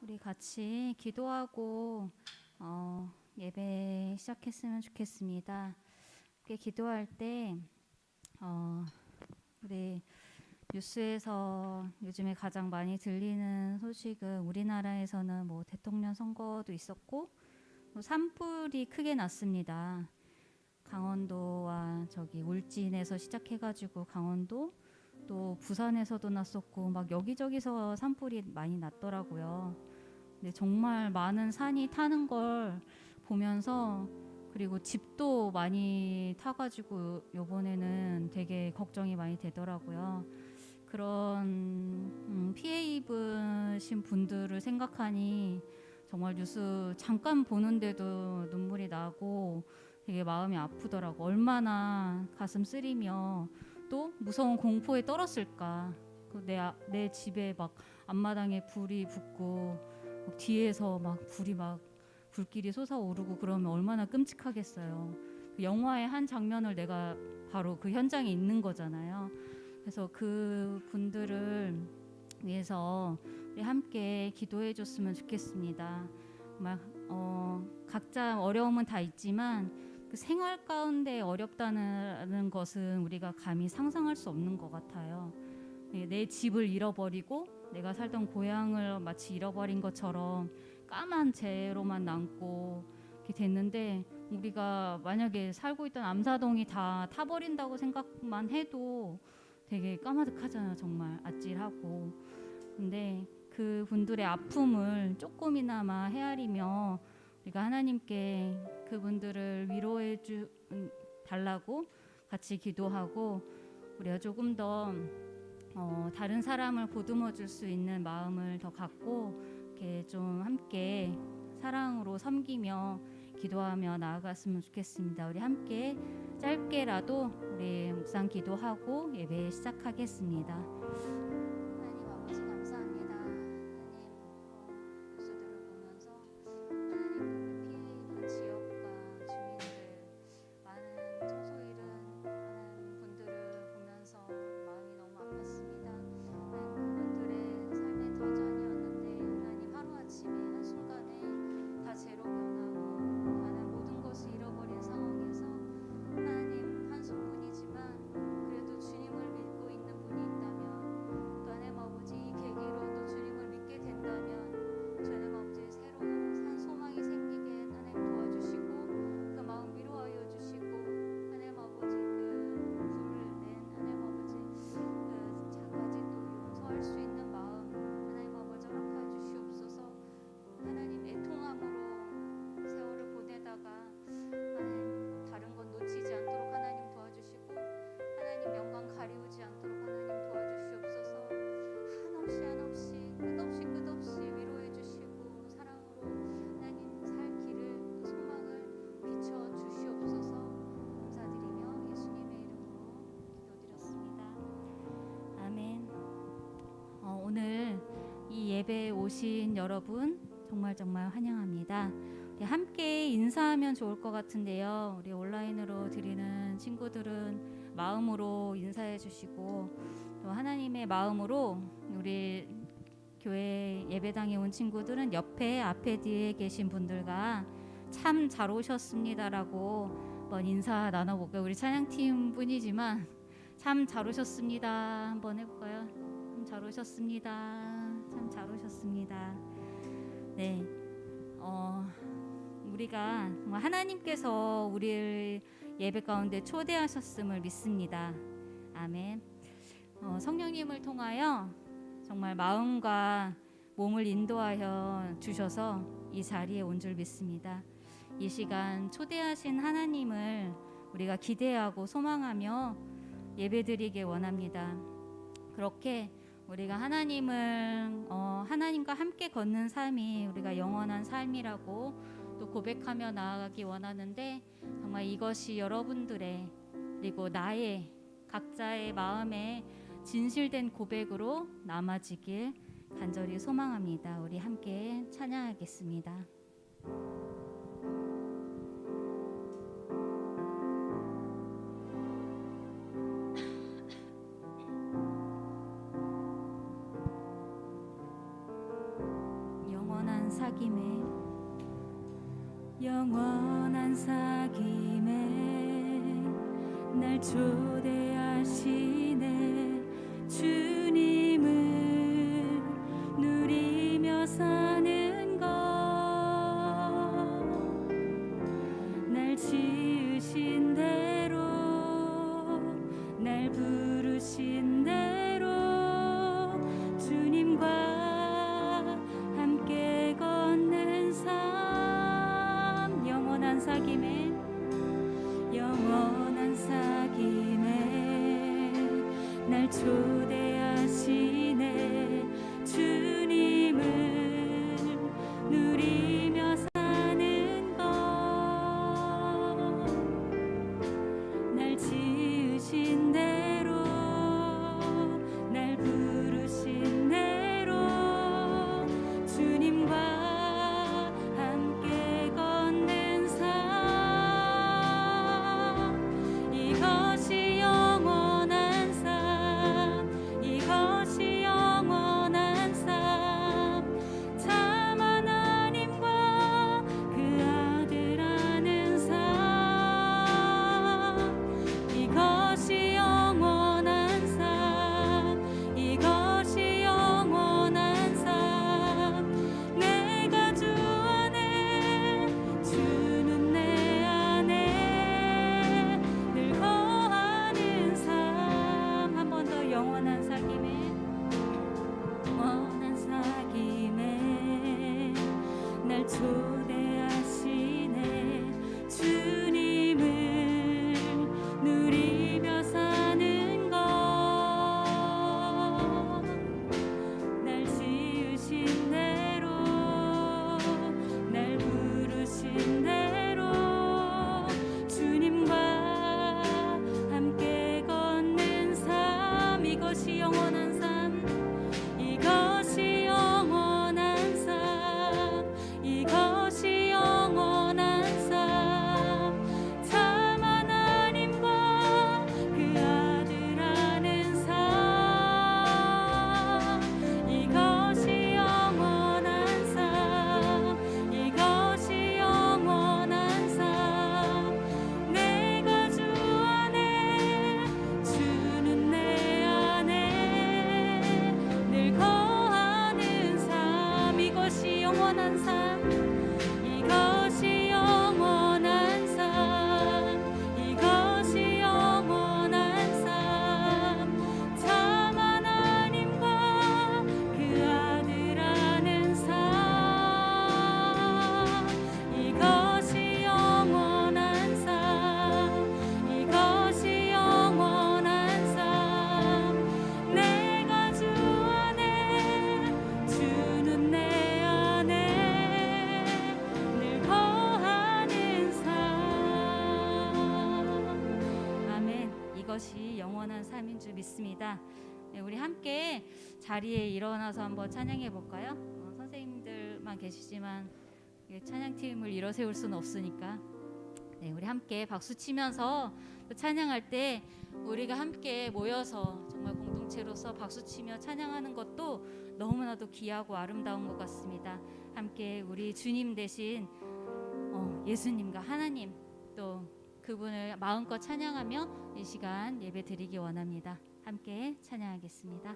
우리 같이 기도하고 예배 시작했으면 좋겠습니다. 함께 기도할 때 우리 뉴스에서 요즘에 가장 많이 들리는 소식은 우리나라에서는 뭐 대통령 선거도 있었고 또 산불이 크게 났습니다. 강원도와 저기 울진에서 시작해가지고 강원도 또 부산에서도 났었고 막 여기저기서 산불이 많이 났더라고요. 근데 정말 많은 산이 타는 걸 보면서 그리고 집도 많이 타가지고 요번에는 되게 걱정이 많이 되더라고요. 그런 피해 입으신 분들을 생각하니 정말 뉴스 잠깐 보는데도 눈물이 나고 되게 마음이 아프더라고. 얼마나 가슴 쓰리며 또 무서운 공포에 떨었을까. 내 집에 막 앞마당에 불이 붙고 뒤에서 막 불이 막 불길이 솟아오르고 그러면 얼마나 끔찍하겠어요. 그 영화의 한 장면을 내가 바로 그 현장에 있는 거잖아요. 그래서 그 분들을 위해서 우리 함께 기도해 줬으면 좋겠습니다. 막 각자 어려움은 다 있지만 그 생활 가운데 어렵다는 것은 우리가 감히 상상할 수 없는 것 같아요. 내 집을 잃어버리고 내가 살던 고향을 마치 잃어버린 것처럼 까만 재로만 남고 이렇게 됐는데 우리가 만약에 살고 있던 암사동이 다 타버린다고 생각만 해도 되게 까마득하잖아요. 정말 아찔하고. 근데 그 분들의 아픔을 조금이나마 헤아리며 우리가 하나님께 그분들을 위로해 달라고 같이 기도하고 우리가 조금 더 다른 사람을 보듬어 줄 수 있는 마음을 더 갖고 이렇게 좀 함께 사랑으로 섬기며 기도하며 나아갔으면 좋겠습니다. 우리 함께 짧게라도 우리 묵상 기도하고 예배 시작하겠습니다. 하나님 아버지 감사합니다. 하나님 뉴스들을 보면서 하나님 피해 입은 지역과 주민들 많은 처소 잃은 많은 분들을 보면서 마음이 너무 아팠습니다. 하나님 그분들의 삶의 터전이었는데 하나님 하루아침에 한순간에 다 제로 변하고 많은 모든 것을 잃어버린 상황에서 하나님 한숨뿐이지만 그래도 주님을 믿고 있는 분이 있다면 또 하나님 아버지 이 계기로 또 주님을 믿게 된다면 하나님 아버지 새로운 산 소망이 생기게 하나님 도와주시고 그 마음 위로하여 주시고 하나님 아버지 그 불낸 하나님 아버지 그 차까지 또 용서할 수 있는 마음 하나님 아버지 허락하여 주시옵소서. 하나님 애통함으로 세월을 보내다가 하나님 다른 건 놓치지 않도록 하나님 도와주시고 하나님 영광 가리우지 않도록 하나님 도와주시옵소서. 한없이 끝없이 위로해 주시고 사랑으로 하나님 살 길을 또 소망을 비춰 주시옵소서. 감사드리며 예수님의 이름으로 기도드렸습니다. 아멘. 오늘 이 예배에 오신 여러분 정말 환영합니다. 우리 함께 인사하면 좋을 것 같은데요. 우리 온라인으로 드리는 친구들은 마음으로 인사해 주시고 또 하나님의 마음으로 우리 교회 예배당에 온 친구들은 옆에 앞에 뒤에 계신 분들과 참 잘 오셨습니다라고 한번 인사 나눠볼까요? 우리 찬양팀 뿐이지만 참 잘 오셨습니다 한번 해볼까요? 참 잘 오셨습니다. 참 잘 오셨습니다. 네, 우리가 하나님께서 우리를 예배 가운데 초대하셨음을 믿습니다. 아멘. 성령님을 통하여 정말 마음과 몸을 인도하여 주셔서 이 자리에 온 줄 믿습니다. 이 시간 초대하신 하나님을 우리가 기대하고 소망하며 예배드리길 원합니다. 그렇게 우리가 하나님과 함께 걷는 삶이 우리가 영원한 삶이라고 또 고백하며 나아가기 원하는데 정말 이것이 여러분들의 그리고 나의 각자의 마음에 진실된 고백으로 남아지길 간절히 소망합니다. 우리 함께 찬양하겠습니다. 영원한 사귐에 영원한 사귐에 날 초대하시네. 주님을 누리며 사는 것, 날 지으신 대로 날 부르신 대로 주님과 함께 걷는 삶. 영원한 사귐에 영원한 사귐에 날 초대하시네. 주님을 누리며 사는 것, 날 지으신 대로 날 부르신 대로 주님과 함께 걷는 삶. 이것이 영원한 삶, 이것이 영원한 삶. 참 하나님과 그 아들 아는 삶. 이것이 영원한 삶, 이것이 영원한 삶. 내가 주 안에 주는 내 안에 늘 거하는 삶. 한 번 더. 영원한 사귐에 영원한 사귐에 날 초대하시네. 주님을 누리며 사는 것, 날 지으신 대로 날 부르신 대로 주님과 함께 걷는 삶. 이것이 영원한 삶, 이것이 영원한 삶, 이것이 영원한 삶. 참 하나님과 그 아들 아는 삶. 이것이 영원한 삶, 이것이 영원한 삶. 내가 주 안에 주는 내 안에 늘 거하는 삶. 이것이 영원한 삶, 이것이 영원한 삶, 이것이 영원한 삶. 참 하나님과 그 아들 아는 삶. 이것이 영원한 삶, 이것이 영원한 삶. 내가 주 안에 주는 내 안에 늘 거하는 삶. 아멘. 이것이 영원한 삶인 줄 믿습니다. 네, 우리 함께 자리에 일어나서 한번 찬양해 볼까요? 선생님들만 계시지만 찬양팀을 일어세울 수는 없으니까, 네, 우리 함께 박수 치면서 또 찬양할 때 우리가 함께 모여서 정말 공동체로서 박수 치며 찬양하는 것도 너무나도 귀하고 아름다운 것 같습니다. 함께 우리 주님 대신 예수님과 하나님, 또 그분을 마음껏 찬양하며 이 시간 예배 드리기 원합니다. 함께 찬양하겠습니다.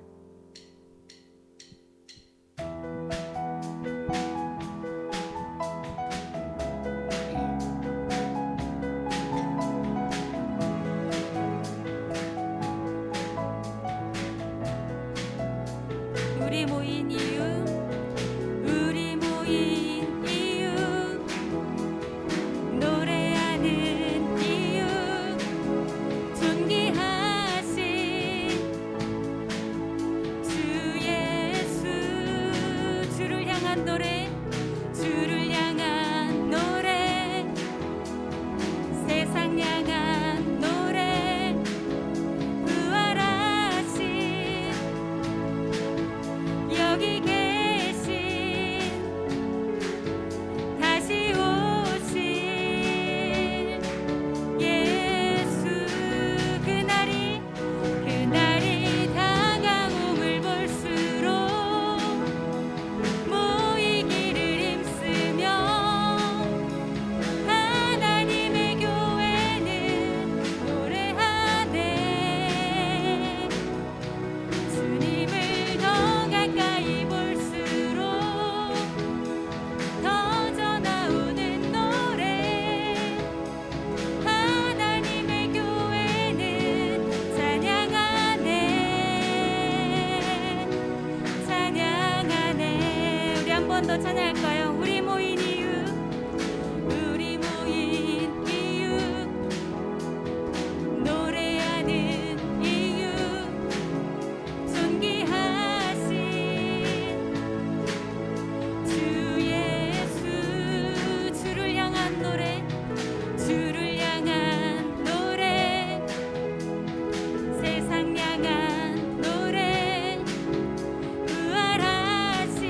우리 모인 이유, 우리 모인 이유, 노래하는 이유, 존귀하신 주 예수. 주를 향한 노래, 주를 향한 노래, 세상 향한 노래, 부활하신 여기 번 더 찬양할까요? 우리 모인 이유, 우리 모인 이유, 노래하는 이유, 존귀하신 주 예수. 주를 향한 노래, 주를 향한 노래, 세상 향한 노래, 부활하신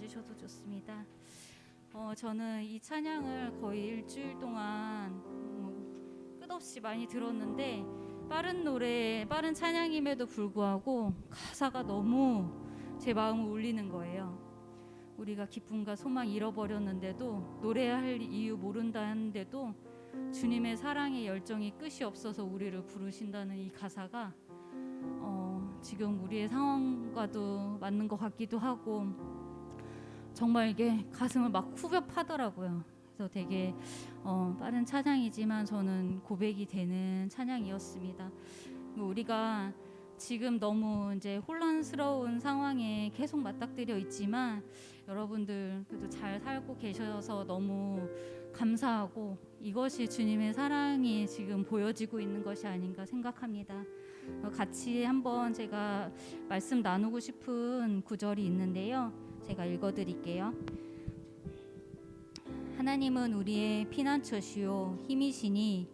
앉으셔도 좋습니다. 저는 이 찬양을 거의 일주일 동안 끝없이 많이 들었는데 빠른 노래, 빠른 찬양임에도 불구하고 가사가 너무 제 마음을 울리는 거예요. 우리가 기쁨과 소망 잃어버렸는데도 노래할 이유 모른다는데도 주님의 사랑의 열정이 끝이 없어서 우리를 부르신다는 이 가사가 지금 우리의 상황과도 맞는 것 같기도 하고 정말 이게 가슴을 막 후벼 파더라고요. 그래서 되게 빠른 찬양이지만 저는 고백이 되는 찬양이었습니다. 우리가 지금 너무 이제 혼란스러운 상황에 계속 맞닥뜨려 있지만 여러분들 그래도 잘 살고 계셔서 너무 감사하고 이것이 주님의 사랑이 지금 보여지고 있는 것이 아닌가 생각합니다. 같이 한번 제가 말씀 나누고 싶은 구절이 있는데요. 제가 읽어드릴게요. 하나님은 우리의 피난처시요 힘이시니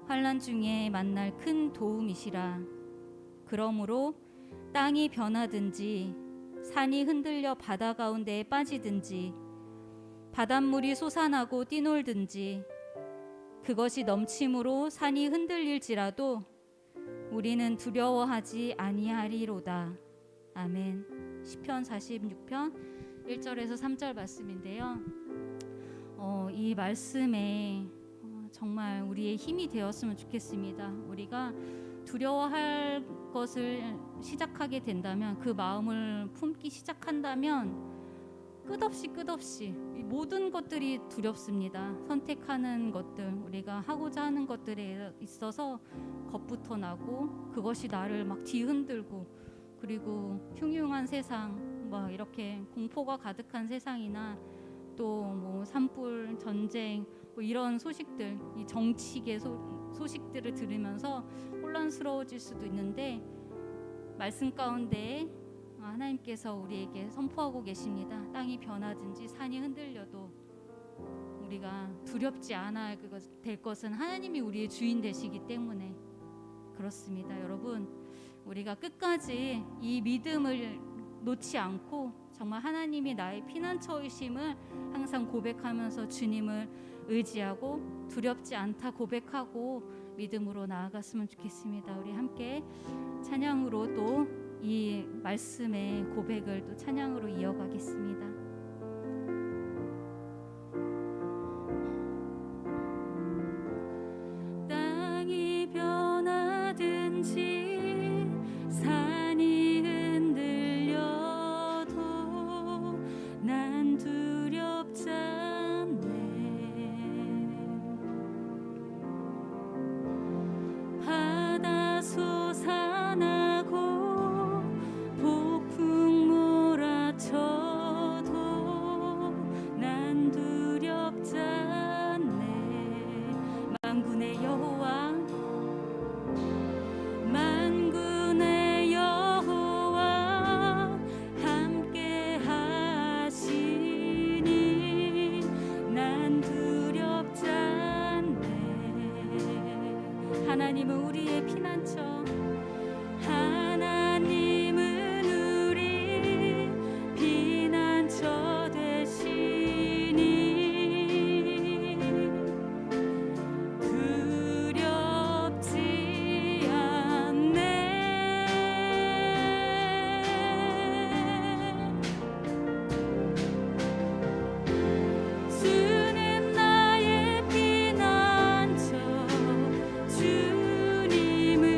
환난 중에 만날 큰 도움이시라. 그러므로 땅이 변하든지 산이 흔들려 바다 가운데에 빠지든지 바닷물이 솟아나고 뛰놀든지 그것이 넘침으로 산이 흔들릴지라도 우리는 두려워하지 아니하리로다. 아멘. 시편 46편 1절에서 3절 말씀인데요. 이 말씀에 정말 우리의 힘이 되었으면 좋겠습니다. 우리가 두려워할 것을 시작하게 된다면, 그 마음을 품기 시작한다면 끝없이 모든 것들이 두렵습니다. 선택하는 것들, 우리가 하고자 하는 것들에 있어서 겁부터 나고 그것이 나를 막 뒤흔들고, 그리고 흉흉한 세상, 막 이렇게 공포가 가득한 세상이나 또 뭐 산불, 전쟁, 뭐 이런 소식들, 이 정치계 소식들을 들으면서 혼란스러워질 수도 있는데, 말씀 가운데 하나님께서 우리에게 선포하고 계십니다. 땅이 변하든지 산이 흔들려도 우리가 두렵지 않아야 될 것은 하나님이 우리의 주인 되시기 때문에 그렇습니다. 여러분, 우리가 끝까지 이 믿음을 놓지 않고 정말 하나님이 나의 피난처이심을 항상 고백하면서 주님을 의지하고 두렵지 않다 고백하고 믿음으로 나아갔으면 좋겠습니다. 우리 함께 찬양으로 또 이 말씀의 고백을 또 찬양으로 이어가겠습니다. 땅이 변하든지 산이 흔들려도 난 두렵지 않네. 바다 솟아나고 폭풍 몰아쳐도 난 두렵지 않네. 만군의 여호와, 만군의 여호와 함께 하시니 난 두렵지 않네. 하나님은 우리의 피난처, 하나님은 우리 피난처 되시니 두렵지 않네. 주는 나의 피난처, 주님을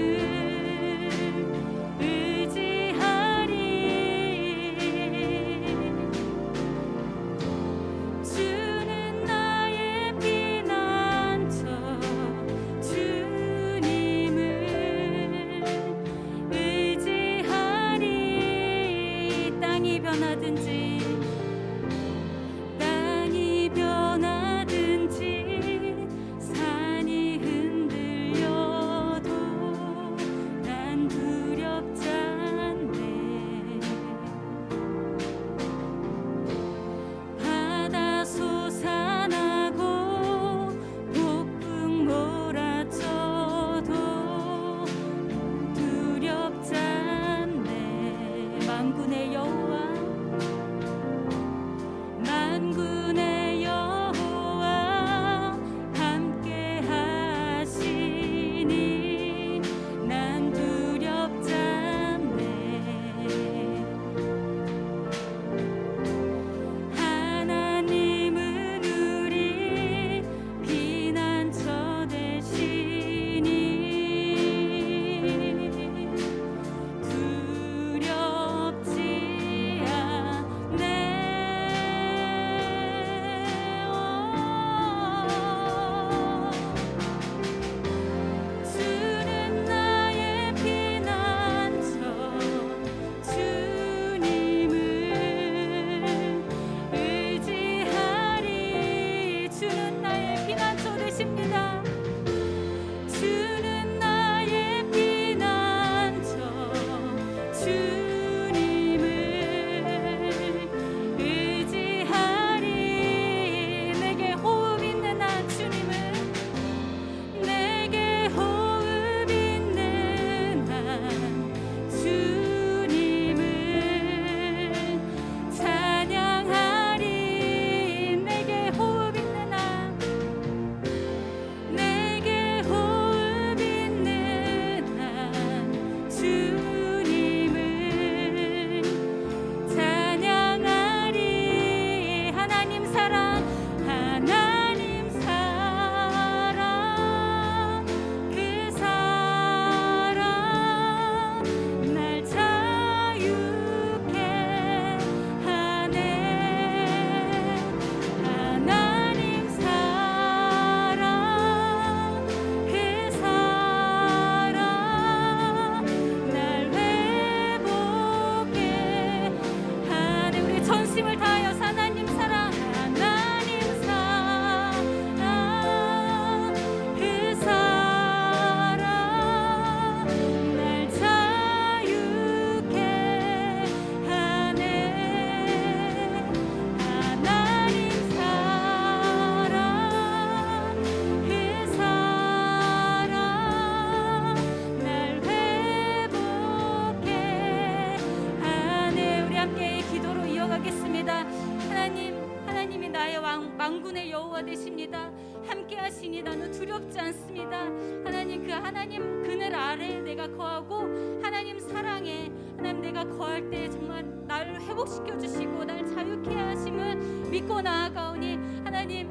여호와 되십니다. 함께 하시니 나는 두렵지 않습니다. 하나님, 그 하나님 그늘 아래 내가 거하고 하나님 사랑에 하나님 내가 거할 때 정말 나를 회복시켜 주시고 나를 자유케 하심을 믿고 나아가오니 하나님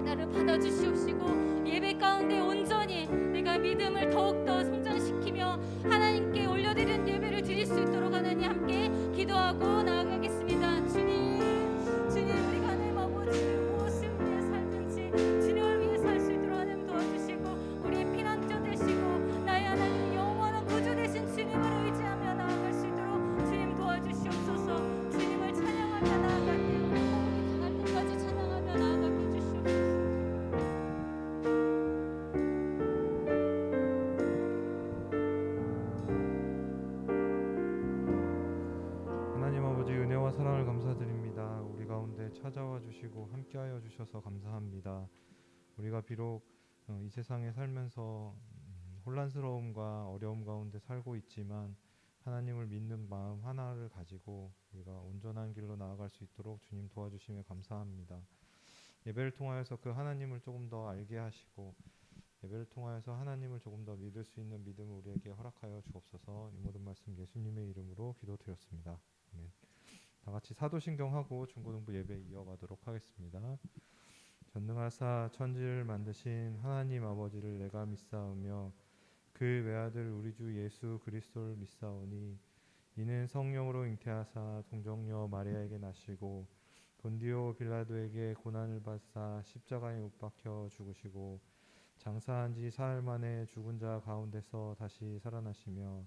나를 받아주시옵시고 예배 가운데 온전히 내가 믿음을 더욱더 성장시키며 하나님께 올려드리는 예배를 드릴 수 있도록 하나님 함께 기도하고 나아가겠습니다. 주님 우리가 하나님 아버지 무엇을 위해 살든지 주님을 위해 살 수 있도록 하나님 도와주시고 우리의 피난처 되시고 나의 하나님 영원한 구주 되신 주님을 의지하며 나아갈 수 있도록 주님 도와주시옵소서. 주님을 찬양하며 나아갈 때 우리 호흡이 닿을 때까지 찬양하며 나아가게 해주시옵소서. 하나님 아버지 은혜와 사랑을 감사드립니다. 우리 가운데 찾아와 주시고 함께하여 주셔서 감사합니다. 우리가 비록 이 세상에 살면서 혼란스러움과 어려움 가운데 살고 있지만 하나님을 믿는 마음 하나를 가지고 우리가 온전한 길로 나아갈 수 있도록 주님 도와주심에 감사합니다. 예배를 통하여서 그 하나님을 조금 더 알게 하시고 예배를 통하여서 하나님을 조금 더 믿을 수 있는 믿음을 우리에게 허락하여 주옵소서. 이 모든 말씀 예수님의 이름으로 기도드렸습니다. 아멘. 다 같이 사도신경하고 중고등부 예배 이어가도록 하겠습니다. 전능하사 천지를 만드신 하나님 아버지를 내가 믿사오며 그 외아들 우리 주 예수 그리스도를 믿사오니 이는 성령으로 잉태하사 동정녀 마리아에게 나시고 본디오 빌라도에게 고난을 받사 십자가에 못 박혀 죽으시고 장사한 지 사흘 만에 죽은 자 가운데서 다시 살아나시며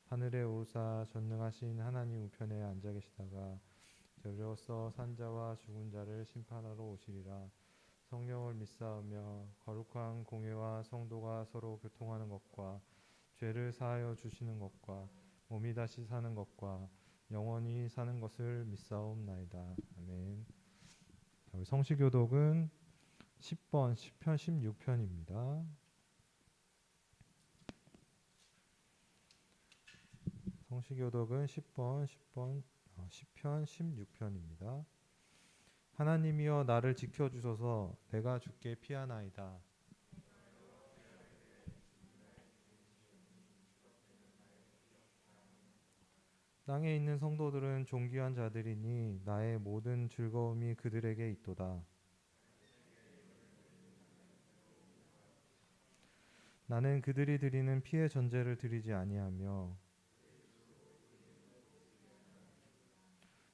하늘에 오르사 전능하신 하나님 우편에 앉아 계시다가 저리로서 산자와 죽은 자를 심판하러 오시리라. 성령을 믿사오며 거룩한 공회와 성도가 서로 교통하는 것과 죄를 사하여 주시는 것과 몸이 다시 사는 것과 영원히 사는 것을 믿사옵나이다. 아멘. 우리 성시교독은 10번 시편 16편입니다. 성시교독은 10편 16편입니다. 하나님이여 나를 지켜주소서. 내가 주께 피하나이다. 땅에 있는 성도들은 존귀한 자들이니 나의 모든 즐거움이 그들에게 있도다. 나는 그들이 드리는 피의 전제를 드리지 아니하며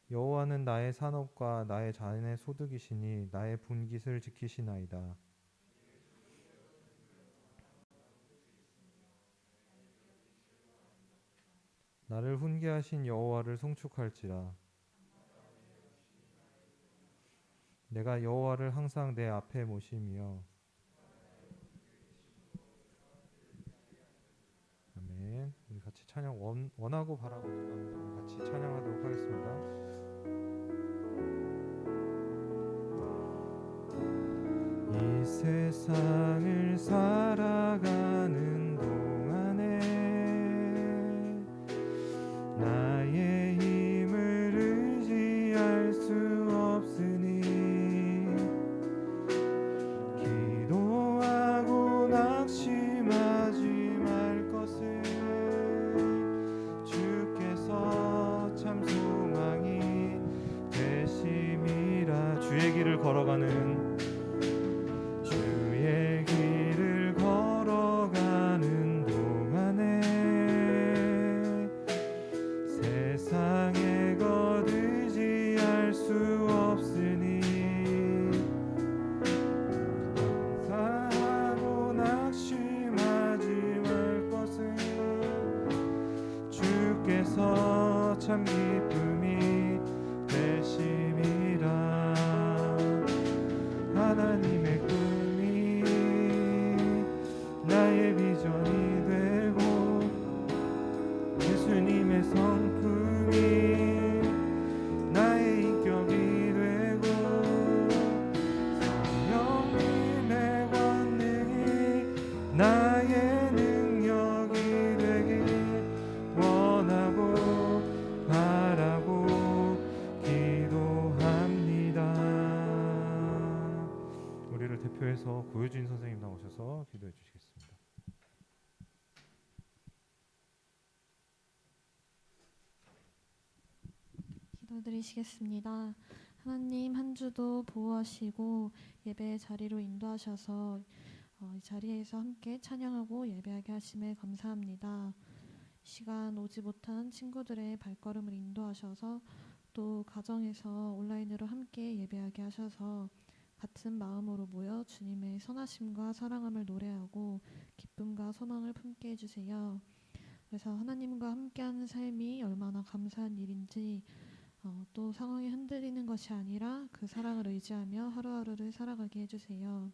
여호와는 나의 산업과 나의 자연의 소득이시니 나의 분깃을 지키시나이다. 나를 훈계하신 여호와를 송축할지라. 내가 여호와를 항상 내 앞에 모시며 아멘. 우리 같이 찬양 원하고 바라고 우리 같이 찬양하도록 하겠습니다. 이 세상을 살아가는 동안에 나의 힘을 의지할 수 없으니 기도하고 낙심하지 말 것을 주께서 참 소망이 되심이라. 주의 길을 걸어가는 동안에 세상에 것 의지할 수 없으니 감사하고 낙심하지 말 것을 주께서 참 기쁨이 되심이라. 하나님의 꿈이 나의 비전이 되고 예수님의 성품이 나의 인격이 되고 성령님의 권능이 나의 능력이 되길 원하고 바라고 기도드리시겠습니다. 하나님 한 주도 보호하시고 예배 자리로 인도하셔서 이 자리에서 함께 찬양하고 예배하게 하심에 감사합니다. 시간 오지 못한 친구들의 발걸음을 인도하셔서 또 가정에서 온라인으로 함께 예배하게 하셔서 같은 마음으로 모여 주님의 선하심과 사랑함을 노래하고 기쁨과 소망을 품게 해주세요. 그래서 하나님과 함께하는 삶이 얼마나 감사한 일인지 또 상황이 흔들리는 것이 아니라 그 사랑을 의지하며 하루하루를 살아가게 해주세요.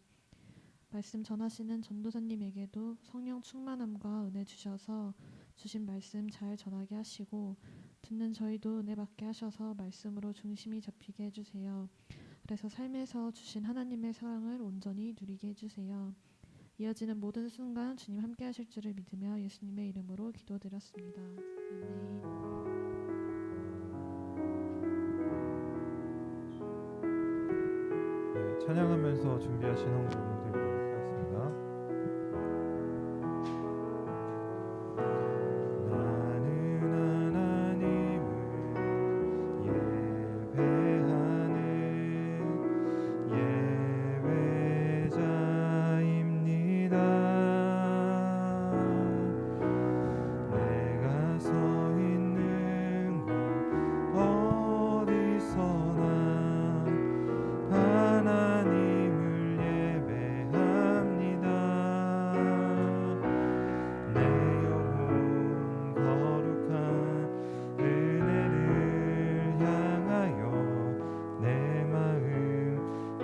말씀 전하시는 전도사님에게도 성령 충만함과 은혜 주셔서 주신 말씀 잘 전하게 하시고 듣는 저희도 은혜 받게 하셔서 말씀으로 중심이 잡히게 해주세요. 그래서 삶에서 주신 하나님의 사랑을 온전히 누리게 해주세요. 이어지는 모든 순간 주님 함께 하실 줄을 믿으며 예수님의 이름으로 기도드렸습니다. 아멘. 네, 찬양하면서 준비하신 한국 드리도록 하겠습니다. 나는 하나님을 예배하는 예배자입니다. 내가 서 있는 곳 어디서나 하나님을 예배합니다. 내 영혼 거룩한 은혜를 향하여 내 마음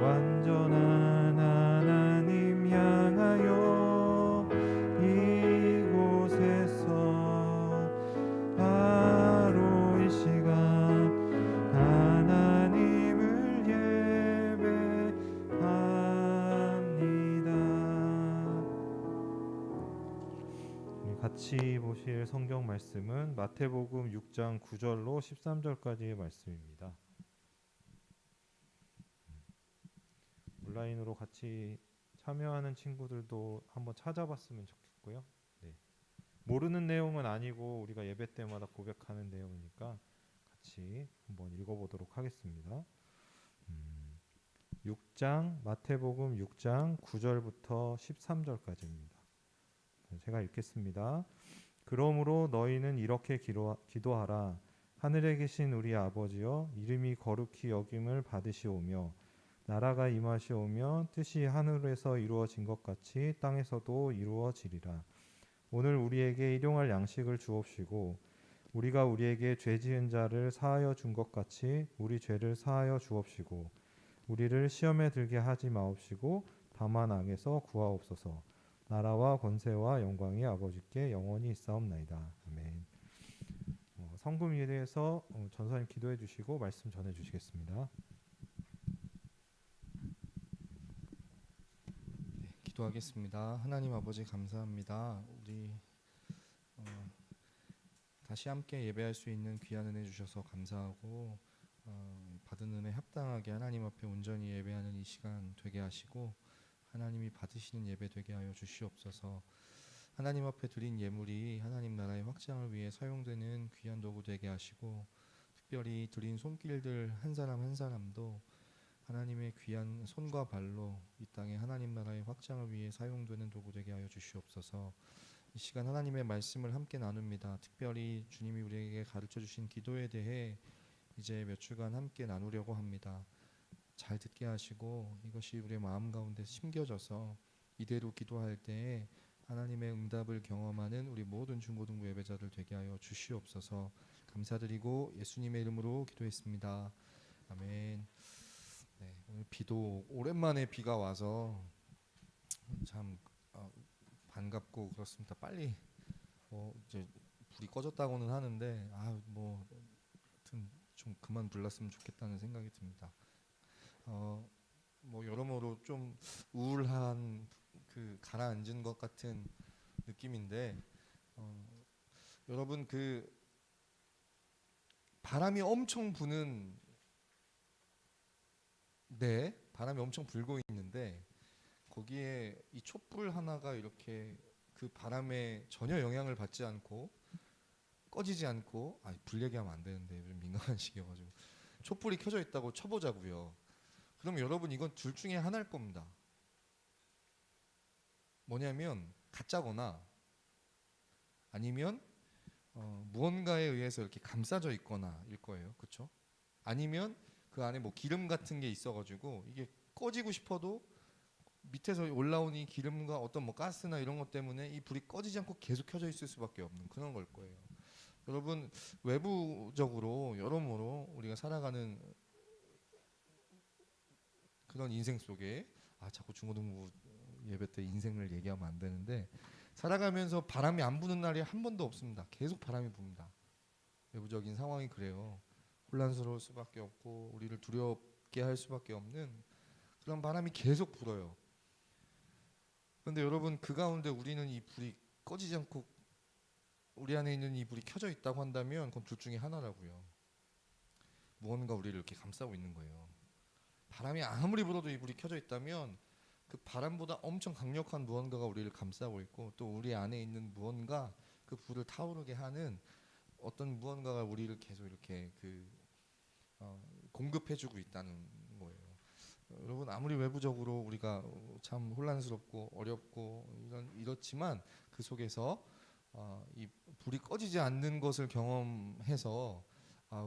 완전한 하나님 향하여 이곳에서 바로 이 시간 하나님을 예배합니다. 같이 보실 성경 말씀은 마태복음 6장 9절로 13절까지의 말씀입니다. 온라인으로 같이 참여하는 친구들도 한번 찾아봤으면 좋겠고요. 네. 모르는 내용은 아니고 우리가 예배 때마다 고백하는 내용이니까 같이 한번 읽어보도록 하겠습니다. 6장 마태복음 6장 9절부터 13절까지입니다. 제가 읽겠습니다. 그러므로 너희는 이렇게 기도하라. 하늘에 계신 우리 아버지여, 이름이 거룩히 여김을 받으시오며 나라가 임하시오며 뜻이 하늘에서 이루어진 것 같이 땅에서도 이루어지리라. 오늘 우리에게 일용할 양식을 주옵시고 우리가 우리에게 죄 지은 자를 사하여 준 것 같이 우리 죄를 사하여 주옵시고 우리를 시험에 들게 하지 마옵시고 다만 악에서 구하옵소서. 나라와 권세와 영광이 아버지께 영원히 있사옵나이다. 아멘. 성금 위에서 전사님 기도해 주시고 말씀 전해 주시겠습니다. 네, 기도하겠습니다. 하나님 아버지 감사합니다. 우리 다시 함께 예배할 수 있는 귀한 은혜 주셔서 감사하고 받은 은혜 합당하게 하나님 앞에 온전히 예배하는 이 시간 되게 하시고 하나님이 받으시는 예배 되게 하여 주시옵소서. 하나님 앞에 드린 예물이 하나님 나라의 확장을 위해 사용되는 귀한 도구 되게 하시고 특별히 드린 손길들 한 사람 한 사람도 하나님의 귀한 손과 발로 이 땅에 하나님 나라의 확장을 위해 사용되는 도구 되게 하여 주시옵소서. 이 시간 하나님의 말씀을 함께 나눕니다. 특별히 주님이 우리에게 가르쳐 주신 기도에 대해 이제 몇 주간 함께 나누려고 합니다. 잘 듣게 하시고 이것이 우리의 마음 가운데 심겨져서 이대로 기도할 때에 하나님의 응답을 경험하는 우리 모든 중고등부 예배자들 되게 하여 주시옵소서. 감사드리고 예수님의 이름으로 기도했습니다. 아멘. 네, 오늘 비도 오랜만에 비가 와서 참 반갑고 그렇습니다. 빨리 이제 불이 꺼졌다고는 하는데 뭐 하여튼 좀 그만 불났으면 좋겠다는 생각이 듭니다. 뭐 여러모로 좀 우울한 그 가라앉은 것 같은 느낌인데 여러분 그 바람이 엄청 부는 바람이 엄청 불고 있는데 거기에 이 촛불 하나가 이렇게 그 바람에 전혀 영향을 받지 않고 꺼지지 않고 불 얘기하면 안 되는데 좀 민감한 시기여가지고 촛불이 켜져 있다고 쳐보자고요. 그럼 여러분 이건 둘 중에 하나일 겁니다. 뭐냐면 가짜거나 아니면 무언가에 의해서 이렇게 감싸져 있거나일 거예요. 그렇죠? 아니면 그 안에 뭐 기름 같은 게 있어가지고 이게 꺼지고 싶어도 밑에서 올라온 이 기름과 어떤 뭐 가스나 이런 것 때문에 이 불이 꺼지지 않고 계속 켜져 있을 수밖에 없는 그런 걸 거예요. 여러분 외부적으로 여러모로 우리가 살아가는 그런 인생 속에 자꾸 중고등부 예배 때 인생을 얘기하면 안 되는데 살아가면서 바람이 안 부는 날이 한 번도 없습니다. 계속 바람이 붑니다. 외부적인 상황이 그래요. 혼란스러울 수밖에 없고 우리를 두렵게 할 수밖에 없는 그런 바람이 계속 불어요. 그런데 여러분 그 가운데 우리는 이 불이 꺼지지 않고 우리 안에 있는 이 불이 켜져 있다고 한다면 그건 둘 중에 하나라고요. 무언가 우리를 이렇게 감싸고 있는 거예요. 바람이 아무리 불어도 이 불이 켜져 있다면 그 바람보다 엄청 강력한 무언가가 우리를 감싸고 있고 또 우리 안에 있는 무언가 그 불을 타오르게 하는 어떤 무언가가 우리를 계속 이렇게 공급해주고 있다는 거예요. 여러분 아무리 외부적으로 우리가 참 혼란스럽고 어렵고 이렇지만 그 속에서 이 불이 꺼지지 않는 것을 경험해서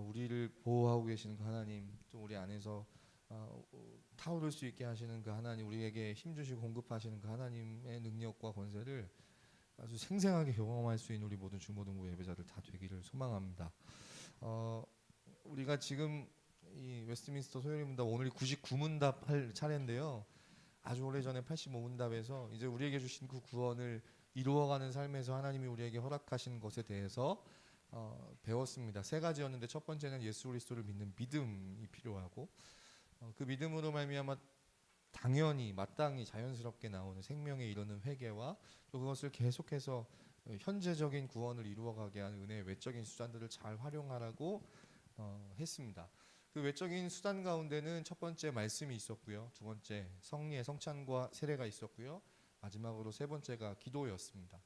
우리를 보호하고 계시는 그 하나님 또 우리 안에서 타오를 수 있게 하시는 그 하나님 우리에게 힘주시고 공급하시는 그 하나님의 능력과 권세를 아주 생생하게 경험할 수 있는 우리 모든 중고등부 예배자들 다 되기를 소망합니다. 우리가 지금 이 웨스트민스터 소요리문답 오늘이 99문답 할 차례인데요. 아주 오래전에 85문답에서 이제 우리에게 주신 그 구원을 이루어가는 삶에서 하나님이 우리에게 허락하신 것에 대해서 배웠습니다. 세 가지였는데 첫 번째는 예수 그리스도를 믿는 믿음이 필요하고 그 믿음으로 말미암아 당연히 마땅히 자연스럽게 나오는 생명에 이르는 회개와 또 그것을 계속해서 현재적인 구원을 이루어가게 하는 은혜의 외적인 수단들을 잘 활용하라고 했습니다. 그 외적인 수단 가운데는 첫 번째 말씀이 있었고요. 두 번째 성리의 성찬과 세례가 있었고요. 마지막으로 세 번째가 기도였습니다.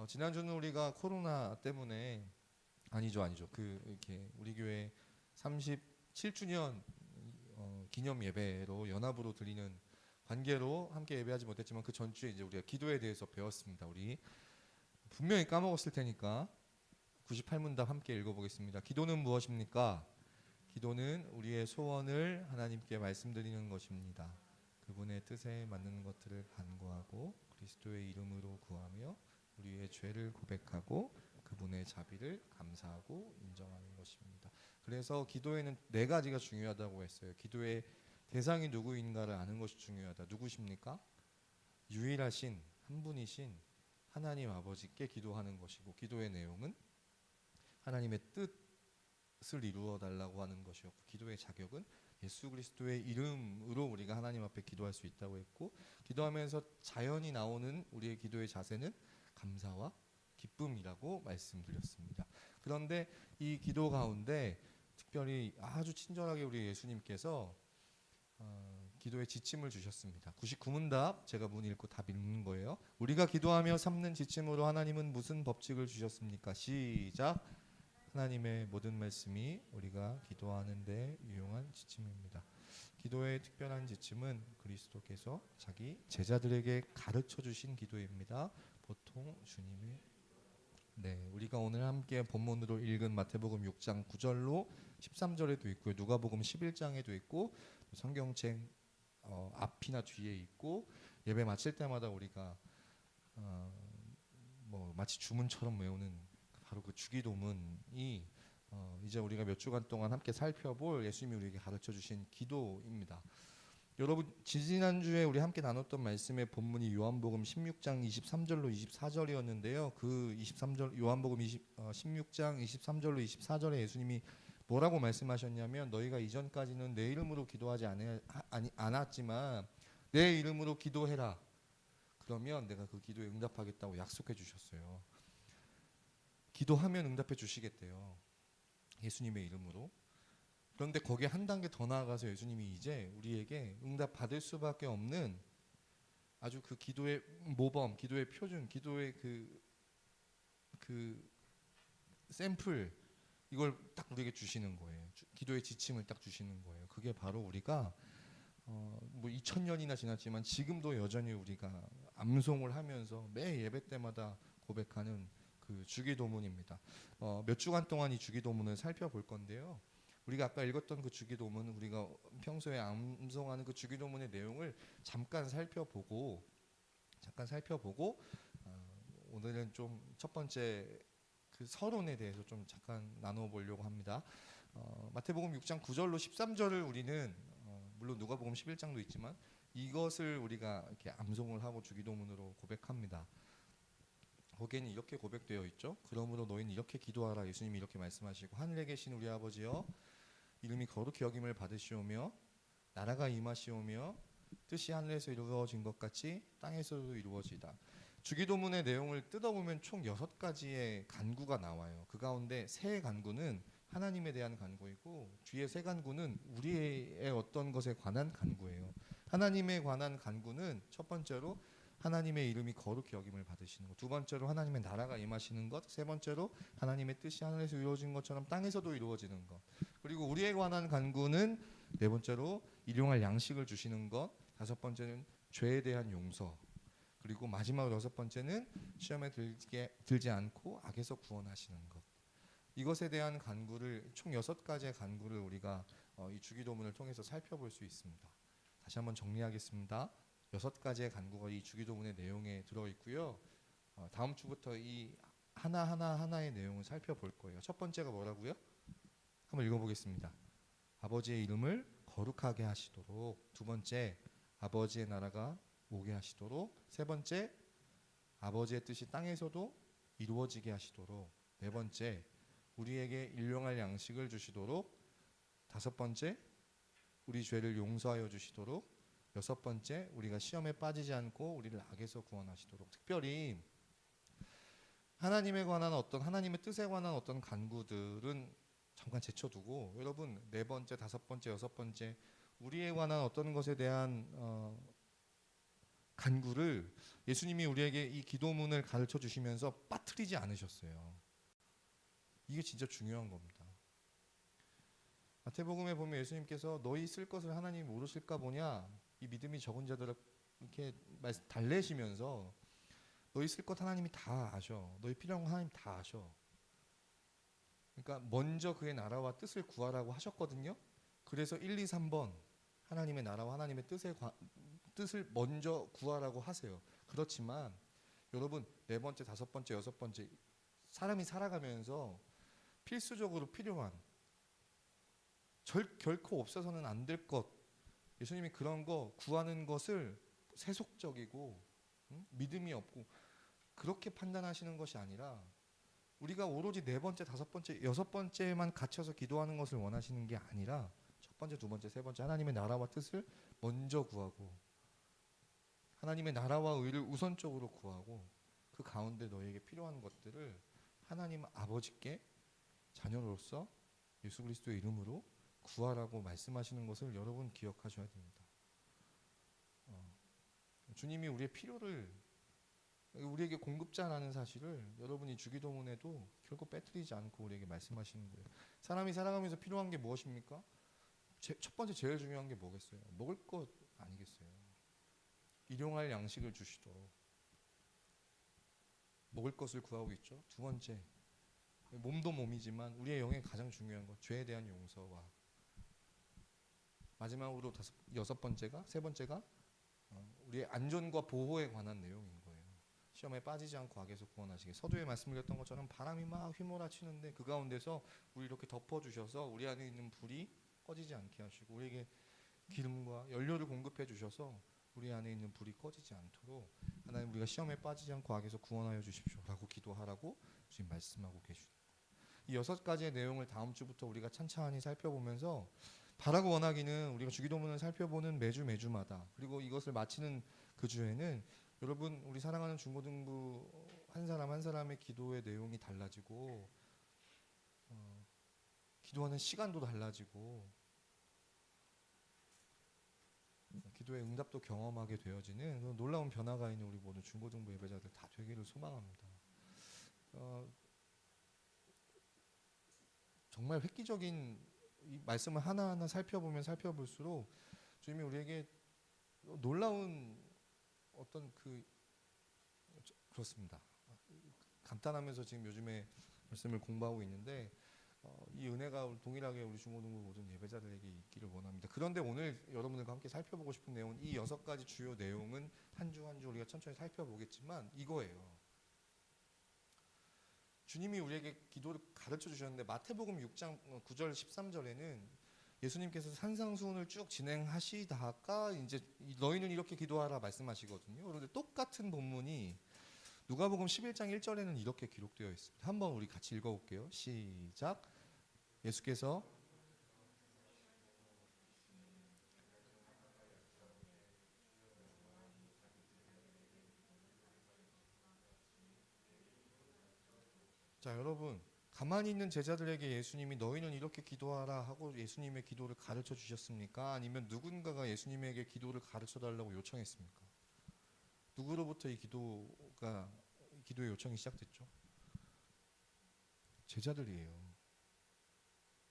지난주는 우리가 코로나 때문에 아니죠. 이렇게 우리 교회 37주년 기념 예배로 연합으로 드리는 관계로 함께 예배하지 못했지만 그 전주에 이제 우리가 기도에 대해서 배웠습니다. 우리 분명히 까먹었을 테니까 98문답 함께 읽어보겠습니다. 기도는 무엇입니까? 기도는 우리의 소원을 하나님께 말씀드리는 것입니다. 그분의 뜻에 맞는 것들을 간구하고 그리스도의 이름으로 구하며 우리의 죄를 고백하고 그분의 자비를 감사하고 인정하는 것입니다. 그래서 기도에는 네 가지가 중요하다고 했어요. 기도의 대상이 누구인가를 아는 것이 중요하다. 누구십니까? 유일하신 한 분이신 하나님 아버지께 기도하는 것이고 기도의 내용은 하나님의 뜻을 이루어 달라고 하는 것이었고 기도의 자격은 예수 그리스도의 이름으로 우리가 하나님 앞에 기도할 수 있다고 했고 기도하면서 자연히 나오는 우리의 기도의 자세는 감사와 기쁨이라고 말씀드렸습니다. 그런데 이 기도 가운데 특별히 아주 친절하게 우리 예수님께서 기도의 지침을 주셨습니다. 99문답 제가 문 읽고 답 읽는 거예요. 우리가 기도하며 삼는 지침으로 하나님은 무슨 법칙을 주셨습니까? 시작. 하나님의 모든 말씀이 우리가 기도하는 데 유용한 지침입니다. 기도의 특별한 지침은 그리스도께서 자기 제자들에게 가르쳐 주신 기도입니다. 보통 주님의 우리가 오늘 함께 본문으로 읽은 마태복음 6장 9절로 13절에도 있고요. 누가복음 11장에도 있고 성경책 앞이나 뒤에 있고 예배 마칠 때마다 우리가 마치 주문처럼 외우는 바로 그 주기도문이 이제 우리가 몇 주간 동안 함께 살펴볼 예수님이 우리에게 가르쳐 주신 기도입니다. 여러분 지지난주에 우리 함께 나눴던 말씀의 본문이 요한복음 16장 23절로 24절이었는데요. 그 23절 요한복음 16장 23절로 24절에 예수님이 뭐라고 말씀하셨냐면 너희가 이전까지는 내 이름으로 기도하지 않았지만 내 이름으로 기도해라. 그러면 내가 그 기도에 응답하겠다고 약속해 주셨어요. 기도하면 응답해 주시겠대요. 예수님의 이름으로. 그런데 거기에 한 단계 더 나아가서 예수님이 이제 우리에게 응답 받을 수밖에 없는 아주 그 기도의 모범, 기도의 표준, 기도의 그 샘플 이걸 딱 우리에게 주시는 거예요. 기도의 지침을 딱 주시는 거예요. 그게 바로 우리가 뭐 2000년이나 지났지만 지금도 여전히 우리가 암송을 하면서 매 예배 때마다 고백하는 그 주기도문입니다. 몇 주간 동안 이 주기도문을 살펴볼 건데요. 우리가 아까 읽었던 그 주기도문, 우리가 평소에 암송하는 그 주기도문의 내용을 잠깐 살펴보고 오늘은 좀 첫 번째 그 서론에 대해서 좀 잠깐 나눠 보려고 합니다. 마태복음 6장 9절로 13절을 우리는 물론 누가복음 11장도 있지만 이것을 우리가 이렇게 암송을 하고 주기도문으로 고백합니다. 거기에는 이렇게 고백되어 있죠. 그러므로 너희는 이렇게 기도하라. 예수님이 이렇게 말씀하시고, 하늘에 계신 우리 아버지여, 이름이 거룩히 여김을 받으시오며 나라가 임하시오며 뜻이 하늘에서 이루어진 것 같이 땅에서도 이루어지다. 주기도문의 내용을 뜯어보면 총 6가지의 간구가 나와요. 그 가운데 세 간구는 하나님에 대한 간구이고, 뒤에 세 간구는 우리의 어떤 것에 관한 간구예요. 하나님에 관한 간구는 첫 번째로 하나님의 이름이 거룩히 여김을 받으시는 것, 두 번째로 하나님의 나라가 임하시는 것, 세 번째로 하나님의 뜻이 하늘에서 이루어진 것처럼 땅에서도 이루어지는 것, 그리고 우리에 관한 간구는 네 번째로 일용할 양식을 주시는 것, 다섯 번째는 죄에 대한 용서, 그리고 마지막으로 여섯 번째는 시험에 들지 않고 악에서 구원하시는 것. 이것에 대한 간구를 총 6가지의 간구를 우리가 이 주기도문을 통해서 살펴볼 수 있습니다. 다시 한번 정리하겠습니다. 6가지의 간구가 이 주기도문의 내용에 들어있고요. 다음 주부터 이 하나의 내용을 살펴볼 거예요. 첫 번째가 뭐라고요? 한번 읽어보겠습니다. 아버지의 이름을 거룩하게 하시도록. 두 번째, 아버지의 나라가 오게 하시도록. 세 번째, 아버지의 뜻이 땅에서도 이루어지게 하시도록. 네 번째, 우리에게 일용할 양식을 주시도록. 다섯 번째, 우리 죄를 용서하여 주시도록. 여섯 번째, 우리가 시험에 빠지지 않고 우리를 악에서 구원하시도록. 특별히 하나님에 관한 하나님의 뜻에 관한 어떤 간구들은 잠깐 제쳐두고, 여러분 네 번째, 다섯 번째, 여섯 번째 우리에 관한 어떤 것에 대한 간구를 예수님이 우리에게 이 기도문을 가르쳐 주시면서 빠뜨리지 않으셨어요. 이게 진짜 중요한 겁니다. 마태복음에 보면 예수님께서 너희 쓸 것을 하나님이 모르실까 보냐, 이 믿음이 적은 자들을 이렇게 달래시면서 너희 쓸 것 하나님이 다 아셔. 너희 필요한 거 하나님 다 아셔. 그러니까 먼저 그의 나라와 뜻을 구하라고 하셨거든요. 그래서 1, 2, 3번 하나님의 나라와 하나님의 뜻을 먼저 구하라고 하세요. 그렇지만 여러분 네 번째, 다섯 번째, 여섯 번째 사람이 살아가면서 필수적으로 필요한 결코 없어서는 안 될 것, 예수님이 그런 거 구하는 것을 세속적이고 믿음이 없고 그렇게 판단하시는 것이 아니라 우리가 오로지 네 번째, 다섯 번째, 여섯 번째만 갇혀서 기도하는 것을 원하시는 게 아니라 첫 번째, 두 번째, 세 번째 하나님의 나라와 뜻을 먼저 구하고 하나님의 나라와 의를 우선적으로 구하고 그 가운데 너에게 필요한 것들을 하나님 아버지께 자녀로서 예수 그리스도의 이름으로 구하라고 말씀하시는 것을 여러분 기억하셔야 됩니다. 주님이 우리의 필요를 우리에게 공급자라는 사실을 여러분이 주기도문에도 결코 빼뜨리지 않고 우리에게 말씀하시는 거예요. 사람이 살아가면서 필요한 게 무엇입니까? 첫 번째 제일 중요한 게 뭐겠어요? 먹을 것 아니겠어요? 일용할 양식을 주시도록 먹을 것을 구하고 있죠. 두 번째, 몸도 몸이지만 우리의 영에 가장 중요한 것, 죄에 대한 용서와 마지막으로 여섯 번째가, 세 번째가 우리의 안전과 보호에 관한 내용인 거예요. 시험에 빠지지 않고 악에서 구원하시게. 서두에 말씀드렸던 것처럼 바람이 막 휘몰아치는데 그 가운데서 우리 이렇게 덮어주셔서 우리 안에 있는 불이 꺼지지 않게 하시고 우리에게 기름과 연료를 공급해 주셔서 우리 안에 있는 불이 꺼지지 않도록 하나님 우리가 시험에 빠지지 않고 악에서 구원하여 주십시오라고 기도하라고 지금 말씀하고 계십니다. 이 6가지의 내용을 다음 주부터 우리가 찬찬히 살펴보면서 바라고 원하기는 우리가 주기도문을 살펴보는 매주마다 그리고 이것을 마치는 그 주에는 여러분 우리 사랑하는 중고등부 한 사람 한 사람의 기도의 내용이 달라지고 기도하는 시간도 달라지고 기도의 응답도 경험하게 되어지는 놀라운 변화가 있는 우리 모든 중고등부 예배자들 다 되기를 소망합니다. 정말 획기적인 이 말씀을 하나하나 살펴보면 살펴볼수록 주님이 우리에게 놀라운 어떤 그렇습니다. 감탄하면서 지금 요즘에 말씀을 공부하고 있는데 이 은혜가 동일하게 우리 중고등부 모든 예배자들에게 있기를 원합니다. 그런데 오늘 여러분들과 함께 살펴보고 싶은 내용은 이 6가지 주요 내용은 한 주 한 주 우리가 천천히 살펴보겠지만 이거예요. 주님이 우리에게 기도를 가르쳐 주셨는데 마태복음 6장 9절 13절에는 예수님께서 산상수훈을 쭉 진행하시다가 이제 너희는 이렇게 기도하라 말씀하시거든요. 그런데 똑같은 본문이 누가복음 11장 1절에는 이렇게 기록되어 있습니다. 한번 우리 같이 읽어볼게요. 시작. 예수께서 자 여러분 가만히 있는 제자들에게 예수님이 너희는 이렇게 기도하라 하고 예수님의 기도를 가르쳐 주셨습니까? 아니면 누군가가 예수님에게 기도를 가르쳐 달라고 요청했습니까? 누구로부터 이 기도의 요청이 시작됐죠? 제자들이에요.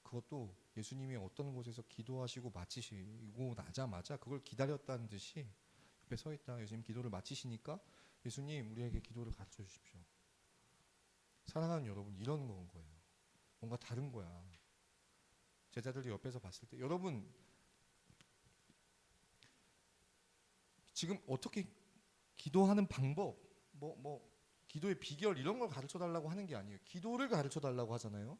그것도 예수님이 어떤 곳에서 기도하시고 마치시고 나자마자 그걸 기다렸다는 듯이 옆에 서 있다. 예수님 기도를 마치시니까 예수님 우리에게 기도를 가르쳐 주십시오. 사랑하는 여러분 이런 건 거예요. 뭔가 다른 거야. 제자들이 옆에서 봤을 때 여러분 지금 어떻게 기도하는 방법 기도의 비결 이런 걸 가르쳐 달라고 하는 게 아니에요. 기도를 가르쳐 달라고 하잖아요.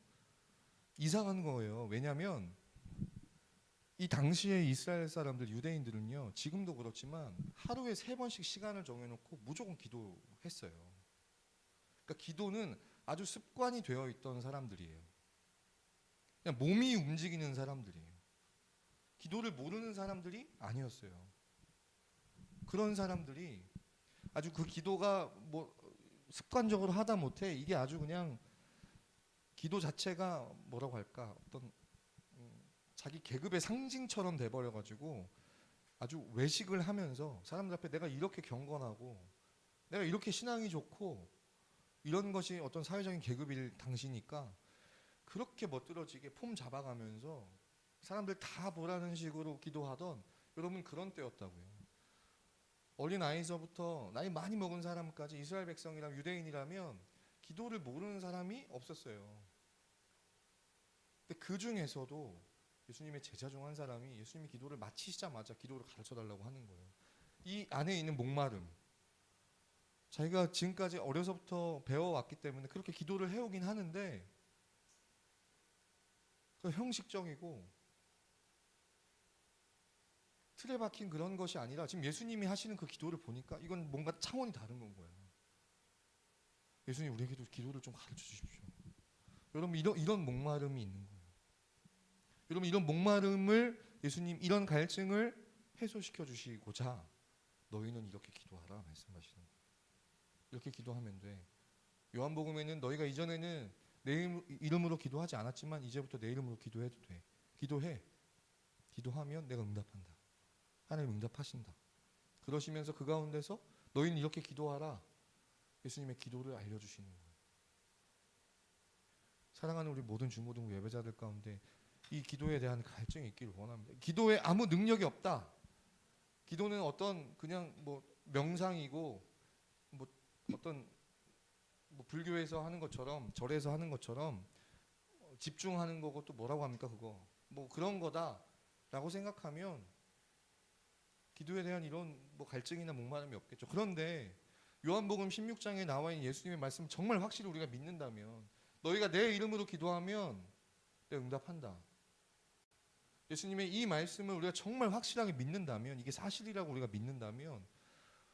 이상한 거예요. 왜냐하면 이 당시에 이스라엘 사람들 유대인들은요 지금도 그렇지만 하루에 3번씩 시간을 정해놓고 무조건 기도했어요. 그러니까 기도는 아주 습관이 되어 있던 사람들이에요. 그냥 몸이 움직이는 사람들이에요. 기도를 모르는 사람들이 아니었어요. 그런 사람들이 아주 그 기도가 습관적으로 하다 못해 이게 아주 그냥 기도 자체가 뭐라고 할까 어떤 자기 계급의 상징처럼 돼버려가지고 아주 외식을 하면서 사람들 앞에 내가 이렇게 경건하고 내가 이렇게 신앙이 좋고 이런 것이 어떤 사회적인 계급일 당시니까 그렇게 멋들어지게 폼 잡아가면서 사람들 다 보라는 식으로 기도하던 여러분 그런 때였다고요. 어린 아이서부터 나이 많이 먹은 사람까지 이스라엘 백성이랑 유대인이라면 기도를 모르는 사람이 없었어요. 근데 그 중에서도 예수님의 제자 중 한 사람이 예수님이 기도를 마치시자마자 기도를 가르쳐 달라고 하는 거예요. 이 안에 있는 목마름, 자기가 지금까지 어려서부터 배워왔기 때문에 그렇게 기도를 해오긴 하는데 그 형식적이고 틀에 박힌 그런 것이 아니라 지금 예수님이 하시는 그 기도를 보니까 이건 뭔가 차원이 다른 건 거예요. 예수님 우리에게도 기도를 좀 가르쳐 주십시오. 여러분 이런 목마름이 있는 거예요. 여러분 이런 목마름을 예수님 이런 갈증을 해소시켜 주시고자 너희는 이렇게 기도하라 말씀하시는 거예요. 이렇게 기도하면 돼. 요한복음에는 너희가 이전에는 내 이름으로 기도하지 않았지만 이제부터 내 이름으로 기도해도 돼. 기도해. 기도하면 내가 응답한다. 하나님 응답하신다. 그러시면서 그 가운데서 너희는 이렇게 기도하라. 예수님의 기도를 알려주시는 거예요. 사랑하는 우리 모든 중고등부 예배자들 가운데 이 기도에 대한 갈증이 있기를 원합니다. 기도에 아무 능력이 없다. 기도는 어떤 그냥 명상이고 어떤 불교에서 하는 것처럼 절에서 하는 것처럼 집중하는 거고 또 뭐라고 합니까 그거 그런 거다라고 생각하면 기도에 대한 이런 갈증이나 목마름이 없겠죠. 그런데 요한복음 16장에 나와 있는 예수님의 말씀 정말 확실히 우리가 믿는다면 너희가 내 이름으로 기도하면 내가 응답한다. 예수님의 이 말씀을 우리가 정말 확실하게 믿는다면 이게 사실이라고 우리가 믿는다면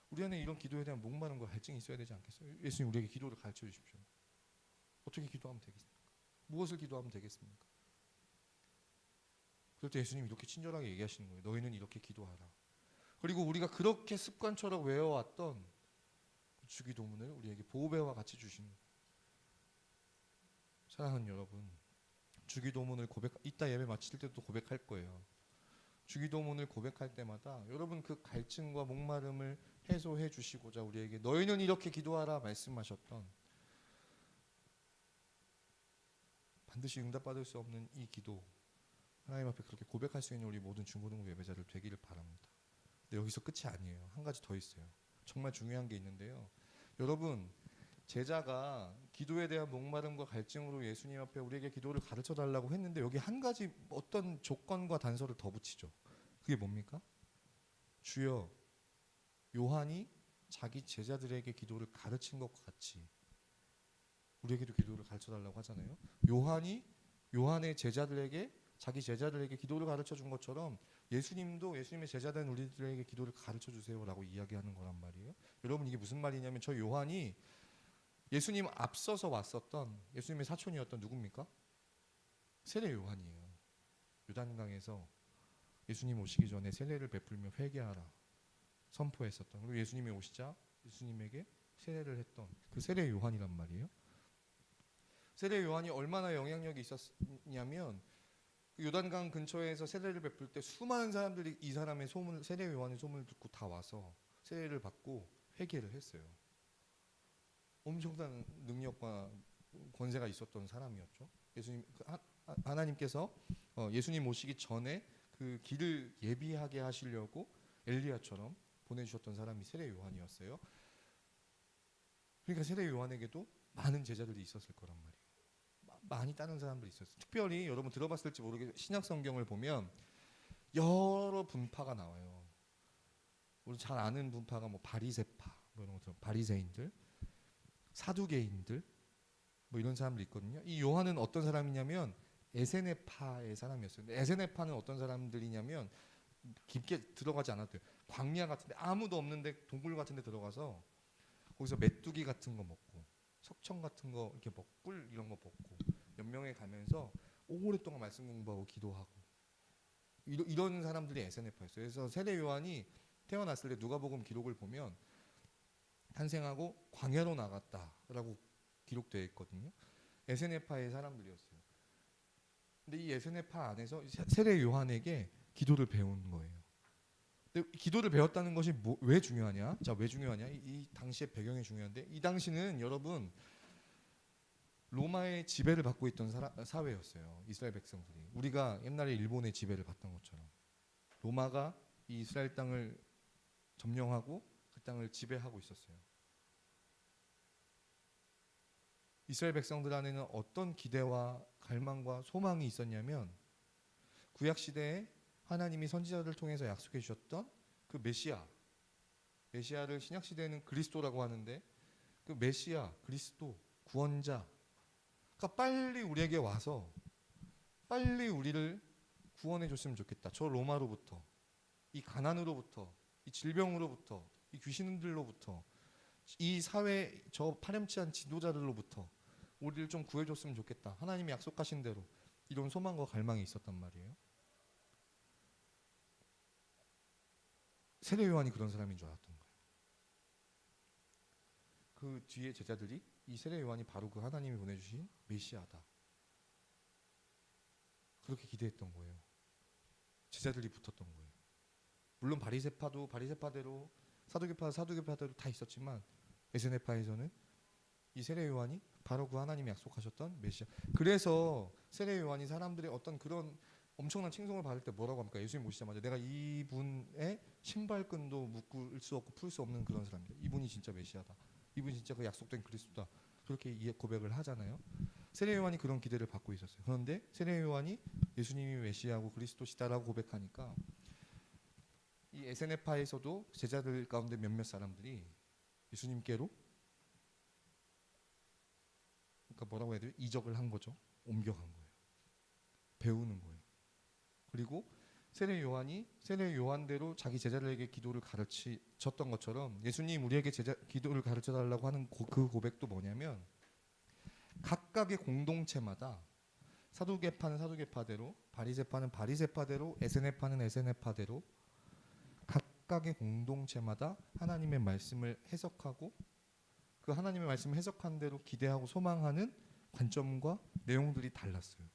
우리 안에 이런 기도에 대한 목마름과 갈증이 있어야 되지 않겠어요? 예수님 우리에게 기도를 가르쳐 주십시오. 어떻게 기도하면 되겠습니까? 무엇을 기도하면 되겠습니까? 그럴 때 예수님이 이렇게 친절하게 얘기하시는 거예요. 너희는 이렇게 기도하라. 그리고 우리가 그렇게 습관처럼 외워왔던 주기도문을 우리에게 보배와 같이 주시는 거예요. 사랑하는 여러분, 주기도문을 이따 예배 마칠 때도 고백할 거예요. 주기도문을 고백할 때마다 여러분 그 갈증과 목마름을 해소해 주시고자 우리에게 너희는 이렇게 기도하라 말씀하셨던 반드시 응답받을 수 없는 이 기도, 하나님 앞에 그렇게 고백할 수 있는 우리 모든 중고등부 예배자들 되기를 바랍니다. 근데 여기서 끝이 아니에요. 한 가지 더 있어요. 정말 중요한 게 있는데요. 여러분, 제자가 기도에 대한 목마름과 갈증으로 예수님 앞에 우리에게 기도를 가르쳐 달라고 했는데 여기 한 가지 어떤 조건과 단서를 더 붙이죠. 그게 뭡니까? 주여, 요한이 자기 제자들에게 기도를 가르친 것과 같이 우리에게도 기도를 가르쳐 달라고 하잖아요. 요한이 요한의 제자들에게 자기 제자들에게 기도를 가르쳐 준 것처럼 예수님도 예수님의 제자된 우리들에게 기도를 가르쳐 주세요라고 이야기하는 거란 말이에요. 여러분, 이게 무슨 말이냐면 저 요한이 예수님 앞서서 왔었던 예수님의 사촌이었던 누굽니까? 세례 요한이에요. 요단강에서 예수님 오시기 전에 세례를 베풀며 회개하라 선포했었던, 그리고 예수님이 오시자 예수님에게 세례를 했던 그 세례 요한이란 말이에요. 세례 요한이 얼마나 영향력이 있었냐면 그 요단강 근처에서 세례를 베풀 때 수많은 사람들이 이 사람의 소문, 세례 요한의 소문을 듣고 다 와서 세례를 받고 회개를 했어요. 엄청난 능력과 권세가 있었던 사람이었죠. 예수님, 하나님께서 예수님 오시기 전에 그 길을 예비하게 하시려고 엘리야처럼 보내주셨던 사람이 세례 요한이었어요. 그러니까 세례 요한에게도 많은 제자들이 있었을 거란 말이에요. 많이 따른 사람들이 있었어요. 특별히 여러분 들어봤을지 모르겠는데 신약 성경을 보면 여러 분파가 나와요. 우리 잘 아는 분파가 뭐 바리새파, 뭐 이런 것처럼 바리새인들, 사두개인들, 뭐 이런 사람들이 있거든요. 이 요한은 어떤 사람이냐면 에세네파의 사람이었어요. 근데 에세네파는 어떤 사람들이냐면 깊게 들어가지 않아도 돼요. 광야 같은데 아무도 없는데 동굴 같은데 들어가서 거기서 메뚜기 같은 거 먹고 석청 같은 거 이렇게 먹고 꿀 이런 거 먹고 연명에 가면서 오랫동안 말씀 공부하고 기도하고 이런 사람들이 에세네파였어요. 그래서 세례 요한이 태어났을 때 누가복음 기록을 보면 탄생하고 광야로 나갔다라고 기록되어 있거든요. 에세네파의 사람들이었어요. 근데 이 에세네파 안에서 세례 요한에게 기도를 배운 거예요. 근데 기도를 배웠다는 것이 왜 중요하냐? 자, 왜 중요하냐? 이 당시의 배경이 중요한데 이 당시는 여러분 로마의 지배를 받고 있던 사회였어요. 이스라엘 백성들이. 우리가 옛날에 일본의 지배를 받던 것처럼 로마가 이 이스라엘 땅을 점령하고 그 땅을 지배하고 있었어요. 이스라엘 백성들 안에는 어떤 기대와 갈망과 소망이 있었냐면 구약 시대에 하나님이 선지자들을 통해서 약속해 주셨던 그 메시아를 신약 시대에는 그리스도라고 하는데 그 메시아, 그리스도, 구원자가 빨리 우리에게 와서 빨리 우리를 구원해 줬으면 좋겠다. 저 로마로부터, 이 가난으로부터, 이 질병으로부터, 이 귀신들로부터, 이 사회 저 파렴치한 지도자들로부터 우리를 좀 구해줬으면 좋겠다. 하나님이 약속하신 대로 이런 소망과 갈망이 있었단 말이에요. 세례 요한이 그런 사람인 줄 알았던 거예요. 그 뒤에 제자들이 이 세례 요한이 바로 그 하나님이 보내주신 메시아다. 그렇게 기대했던 거예요. 제자들이 붙었던 거예요. 물론 바리새파도 바리새파대로, 사두개파대로 다 있었지만 에세네파에서는 이 세례 요한이 바로 그 하나님이 약속하셨던 메시아. 그래서 세례 요한이 사람들의 어떤 그런 엄청난 칭송을 받을 때 뭐라고 합니까? 예수님 오시자마자 내가 이분의 신발끈도 묶을 수 없고 풀 수 없는 그런 사람이다. 이분이 진짜 메시아다. 이분이 진짜 그 약속된 그리스도다. 그렇게 고백을 하잖아요. 세례 요한이 그런 기대를 받고 있었어요. 그런데 세례 요한이 예수님이 메시아고 그리스도시다라고 고백하니까 이 에세네파에서도 제자들 가운데 몇몇 사람들이 예수님께로 그러니까 뭐라고 해야 돼요? 이적을 한 거죠. 옮겨간 거예요. 배우는 거예요. 그리고 세례 요한이 세례 요한대로 자기 제자들에게 기도를 가르쳤던 것처럼 예수님 우리에게 기도를 가르쳐 달라고 하는 그 고백도 뭐냐면 각각의 공동체마다 사두개파는 사두개파대로, 바리새파는 바리새파대로, 에세네파는 에세네파대로 각각의 공동체마다 하나님의 말씀을 해석하고 그 하나님의 말씀을 해석한 대로 기대하고 소망하는 관점과 내용들이 달랐어요.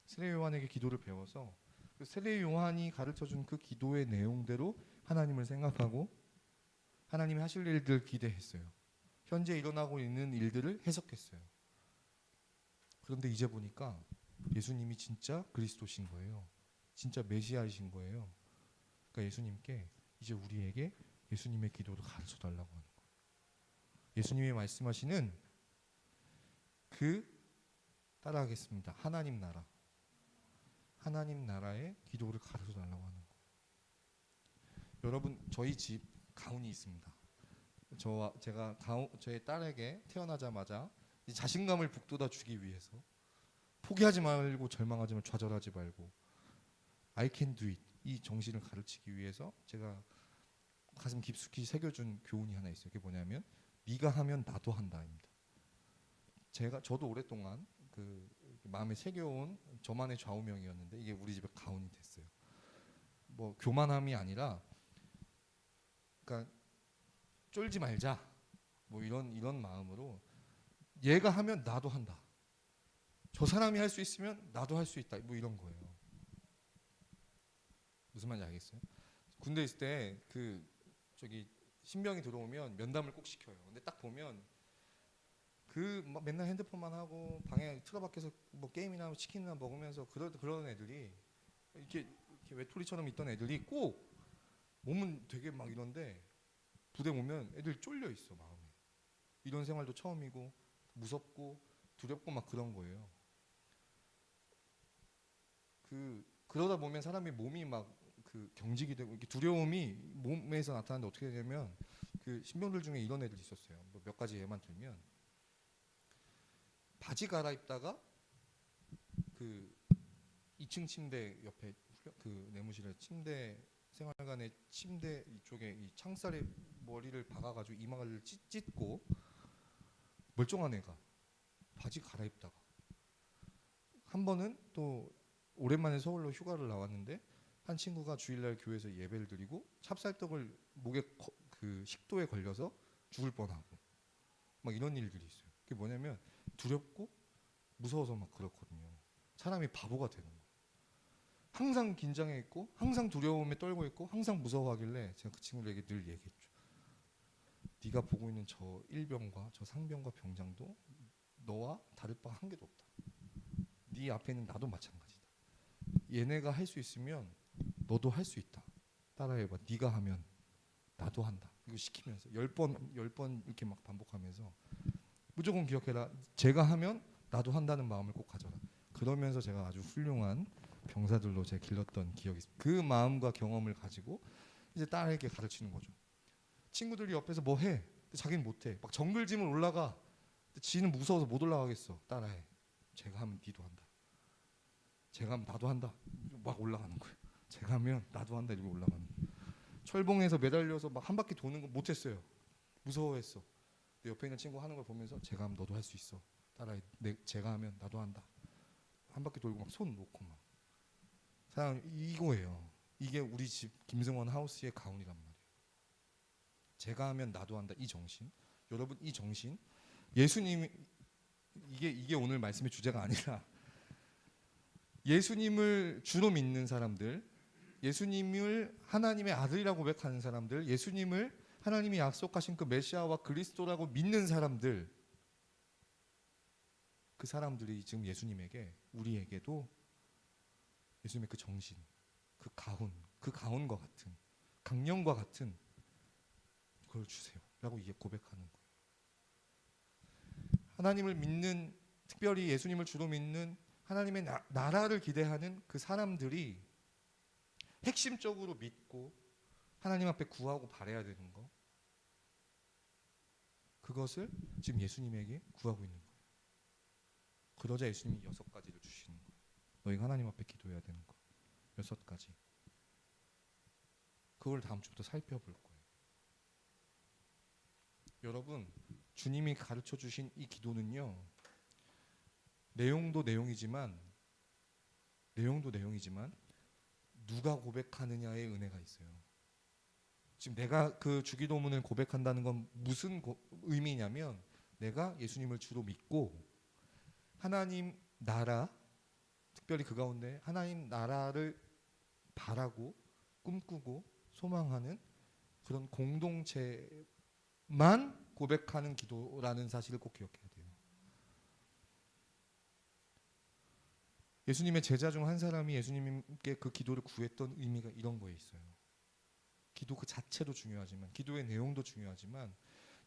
세례 요한에게 기도를 배워서 그 세례 요한이 가르쳐준 그 기도의 내용대로 하나님을 생각하고 하나님이 하실 일들을 기대했어요. 현재 일어나고 있는 일들을 해석했어요. 그런데 이제 보니까 예수님이 진짜 그리스도신 거예요. 진짜 메시아이신 거예요. 그러니까 예수님께 이제 우리에게 예수님의 기도를 가르쳐 달라고 하는 거예요. 예수님이 말씀하시는 그 따라하겠습니다. 하나님 나라. 하나님 나라의 기도를 가르쳐 달라고 하는 거예요. 여러분, 저희 집 가훈이 있습니다. 제가 저의 딸에게 태어나자마자 이 자신감을 북돋아 주기 위해서 포기하지 말고 절망하지 말고 좌절하지 말고 I can do it 이 정신을 가르치기 위해서 제가 가슴 깊숙이 새겨준 교훈이 하나 있어요. 그게 뭐냐면 네가 하면 나도 한다입니다. 저도 오랫동안 그 마음에 새겨온 저만의 좌우명이었는데 이게 우리 집에 가훈이 됐어요. 뭐 교만함이 아니라 그러니까 쫄지 말자 뭐 이런 마음으로 얘가 하면 나도 한다. 저 사람이 할 수 있으면 나도 할 수 있다. 뭐 이런 거예요. 무슨 말인지 알겠어요? 군대 있을 때 그 저기 신병이 들어오면 면담을 꼭 시켜요. 근데 딱 보면 그 막 맨날 핸드폰만 하고 방에 틀어박혀서 뭐 게임이나 치킨이나 먹으면서 그런 애들이 이렇게 외톨이처럼 있던 애들이 꼭 몸은 되게 막 이런데 부대 오면 애들 쫄려 있어 마음에. 이런 생활도 처음이고 무섭고 두렵고 막 그런 거예요. 그러다 보면 사람이 몸이 막 그 경직이 되고 이렇게 두려움이 몸에서 나타나는데 어떻게 되냐면 그 신병들 중에 이런 애들이 있었어요. 뭐 몇 가지 예만 들면 바지 갈아입다가 그 2층 침대 옆에 그 내무실에 침대 생활관의 침대 이쪽에 이 창살에 머리를 박아가지고 이마를 찢고 멀쩡한 애가 바지 갈아입다가 한 번은 또 오랜만에 서울로 휴가를 나왔는데 한 친구가 주일날 교회에서 예배를 드리고 찹쌀떡을 목에 그 식도에 걸려서 죽을 뻔하고 막 이런 일들이 있어요. 그게 뭐냐면 두렵고 무서워서 막 그렇거든요. 사람이 바보가 되는 거예요. 항상 긴장해 있고 항상 두려움에 떨고 있고 항상 무서워하길래 제가 그 친구들에게 늘 얘기했죠. 네가 보고 있는 저 일병과 저 상병과 병장도 너와 다를 바 한 개도 없다. 네 앞에 있는 나도 마찬가지다. 얘네가 할 수 있으면 너도 할 수 있다. 따라해봐. 네가 하면 나도 한다. 이거 시키면서 10번 이렇게 막 반복하면서 무조건 기억해라. 제가 하면 나도 한다는 마음을 꼭 가져라. 그러면서 제가 아주 훌륭한 병사들로 제가 길렀던 기억이 있습니다. 그 마음과 경험을 가지고 이제 딸에게 가르치는 거죠. 친구들이 옆에서 뭐 해. 근데 자기는 못해. 막 정글짐을 올라가. 근데 지는 무서워서 못 올라가겠어. 따라해. 제가 하면 니도 한다. 제가 하면 나도 한다. 막 올라가는 거예요. 제가 하면 나도 한다 이러고 올라가는 거예요. 철봉에서 매달려서 막 한 바퀴 도는 거 못했어요. 무서워했어. 근데 옆에 있는 친구 하는 걸 보면서 제가 하면 너도 할 수 있어. 따라해. 제가 하면 나도 한다. 한 바퀴 돌고 막 손 놓고 막. 사람 이거예요. 이게 우리 집 김승원 하우스의 가훈이란 말이에요. 제가 하면 나도 한다. 이 정신. 여러분 이 정신. 예수님이 이게 오늘 말씀의 주제가 아니라 예수님을 주로 믿는 사람들, 예수님을 하나님의 아들이라고 고백하는 사람들, 예수님을 하나님이 약속하신 그 메시아와 그리스도라고 믿는 사람들, 그 사람들이 지금 예수님에게 우리에게도 예수님의 그 정신, 그 가훈과 같은 강령과 같은 그걸 주세요라고 이게 고백하는 거예요. 하나님을 믿는, 특별히 예수님을 주로 믿는 하나님의 나라를 기대하는 그 사람들이 핵심적으로 믿고 하나님 앞에 구하고 바라야 되는 거, 그것을 지금 예수님에게 구하고 있는 거예요. 그러자 예수님이 6가지를 주시는 거예요. 너희가 하나님 앞에 기도해야 되는 거 6가지. 그걸 다음 주부터 살펴볼 거예요. 여러분, 주님이 가르쳐 주신 이 기도는요, 내용도 내용이지만 누가 고백하느냐의 은혜가 있어요. 지금 내가 그 주기도문을 고백한다는 건 무슨 의미냐면 내가 예수님을 주로 믿고 하나님 나라, 특별히 그 가운데 하나님 나라를 바라고 꿈꾸고 소망하는 그런 공동체만 고백하는 기도라는 사실을 꼭 기억해야 돼요. 예수님의 제자 중 한 사람이 예수님께 그 기도를 구했던 의미가 이런 거에 있어요. 기도 그 자체도 중요하지만, 기도의 내용도 중요하지만,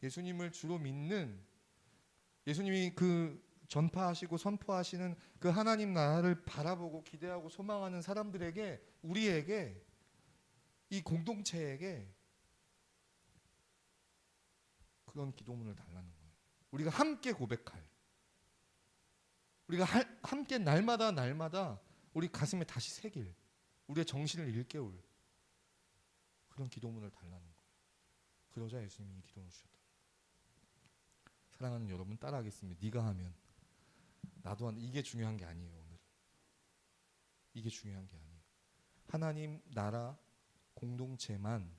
예수님을 주로 믿는, 예수님이 그 전파하시고 선포하시는 그 하나님 나라를 바라보고 기대하고 소망하는 사람들에게, 우리에게, 이 공동체에게 그런 기도문을 달라는 거예요. 우리가 함께 고백할, 우리가 함께 날마다 우리 가슴에 다시 새길, 우리의 정신을 일깨울 그런 기도문을 달라는 거예요. 그러자 예수님이 이 기도를 주셨다. 사랑하는 여러분, 따라하겠습니다. 네가 하면 나도 한다. 이게 중요한 게 아니에요. 오늘 이게 중요한 게 아니에요. 하나님 나라 공동체만,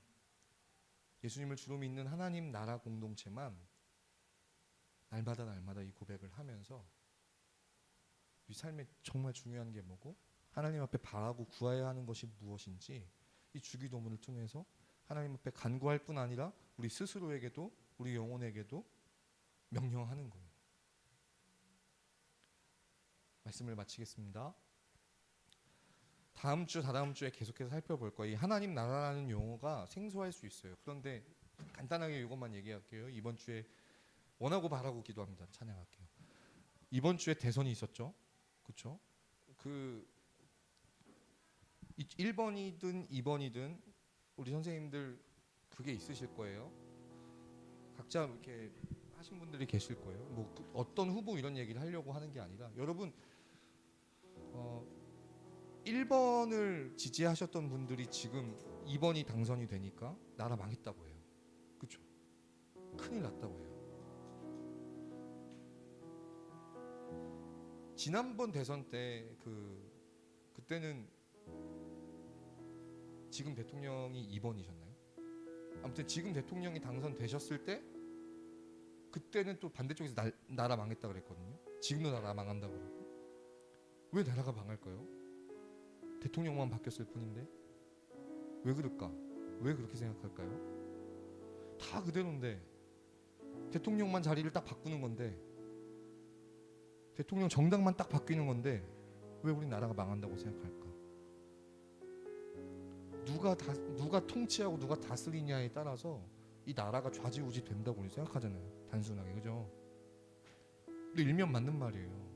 예수님을 주로 믿는 하나님 나라 공동체만 날마다 이 고백을 하면서 우리 삶에 정말 중요한 게 뭐고, 하나님 앞에 바라고 구해야 하는 것이 무엇인지 이 주기도문을 통해서 하나님 앞에 간구할 뿐 아니라 우리 스스로에게도, 우리 영혼에게도 명령하는 거예요. 말씀을 마치겠습니다. 다음 주, 다다음 주에 계속해서 살펴볼 거예요. 이 하나님 나라라는 용어가 생소할 수 있어요. 그런데 간단하게 이것만 얘기할게요. 이번 주에 원하고 바라고 기도합니다. 찬양할게요. 이번 주에 대선이 있었죠. 그렇죠? 그 1번이든 2번이든 우리 선생님들 그게 있으실 거예요. 각자 이렇게 하신 분들이 계실 거예요. 뭐 어떤 후보 이런 얘기를 하려고 하는 게 아니라, 여러분 1번을 지지하셨던 분들이 지금 2번이 당선이 되니까 나라 망했다고 해요. 그렇죠? 큰일 났다고 해요. 지난번 대선 때 그때는 지금 대통령이 2번이셨나요? 아무튼 지금 대통령이 당선되셨을 때 그때는 또 반대쪽에서 나라 망했다 그랬거든요. 지금도 나라 망한다고 그러고. 왜 나라가 망할까요? 대통령만 바뀌었을 뿐인데. 왜 그럴까? 왜 그렇게 생각할까요? 다 그대로인데, 대통령만 자리를 딱 바꾸는 건데, 대통령 정당만 딱 바뀌는 건데 왜 우리 나라가 망한다고 생각할까? 누가 통치하고 누가 다스리냐에 따라서 이 나라가 좌지우지 된다고 우리 생각하잖아요. 단순하게. 그죠? 근데 일면 맞는 말이에요.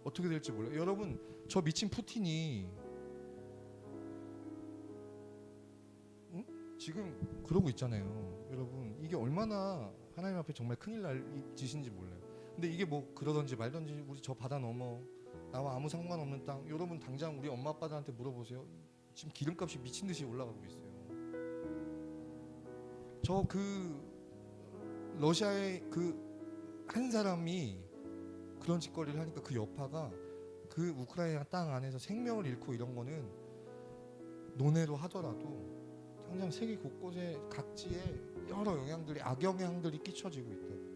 어떻게 될지 몰라요. 여러분, 저 미친 푸틴이 지금 그러고 있잖아요. 여러분, 이게 얼마나 하나님 앞에 정말 큰일 날 짓인지 몰라요. 근데 이게 뭐 그러던지 말던지, 우리 저 바다 넘어 나와 아무 상관없는 땅, 여러분 당장 우리 엄마 아빠들한테 물어보세요. 지금 기름값이 미친 듯이 올라가고 있어요. 저 러시아의 한 사람이 그런 짓거리를 하니까 그 여파가 그 우크라이나 땅 안에서 생명을 잃고 이런 거는 논외로 하더라도 당장 세계 곳곳에 각지에 여러 영향들이, 악영향들이 끼쳐지고 있다.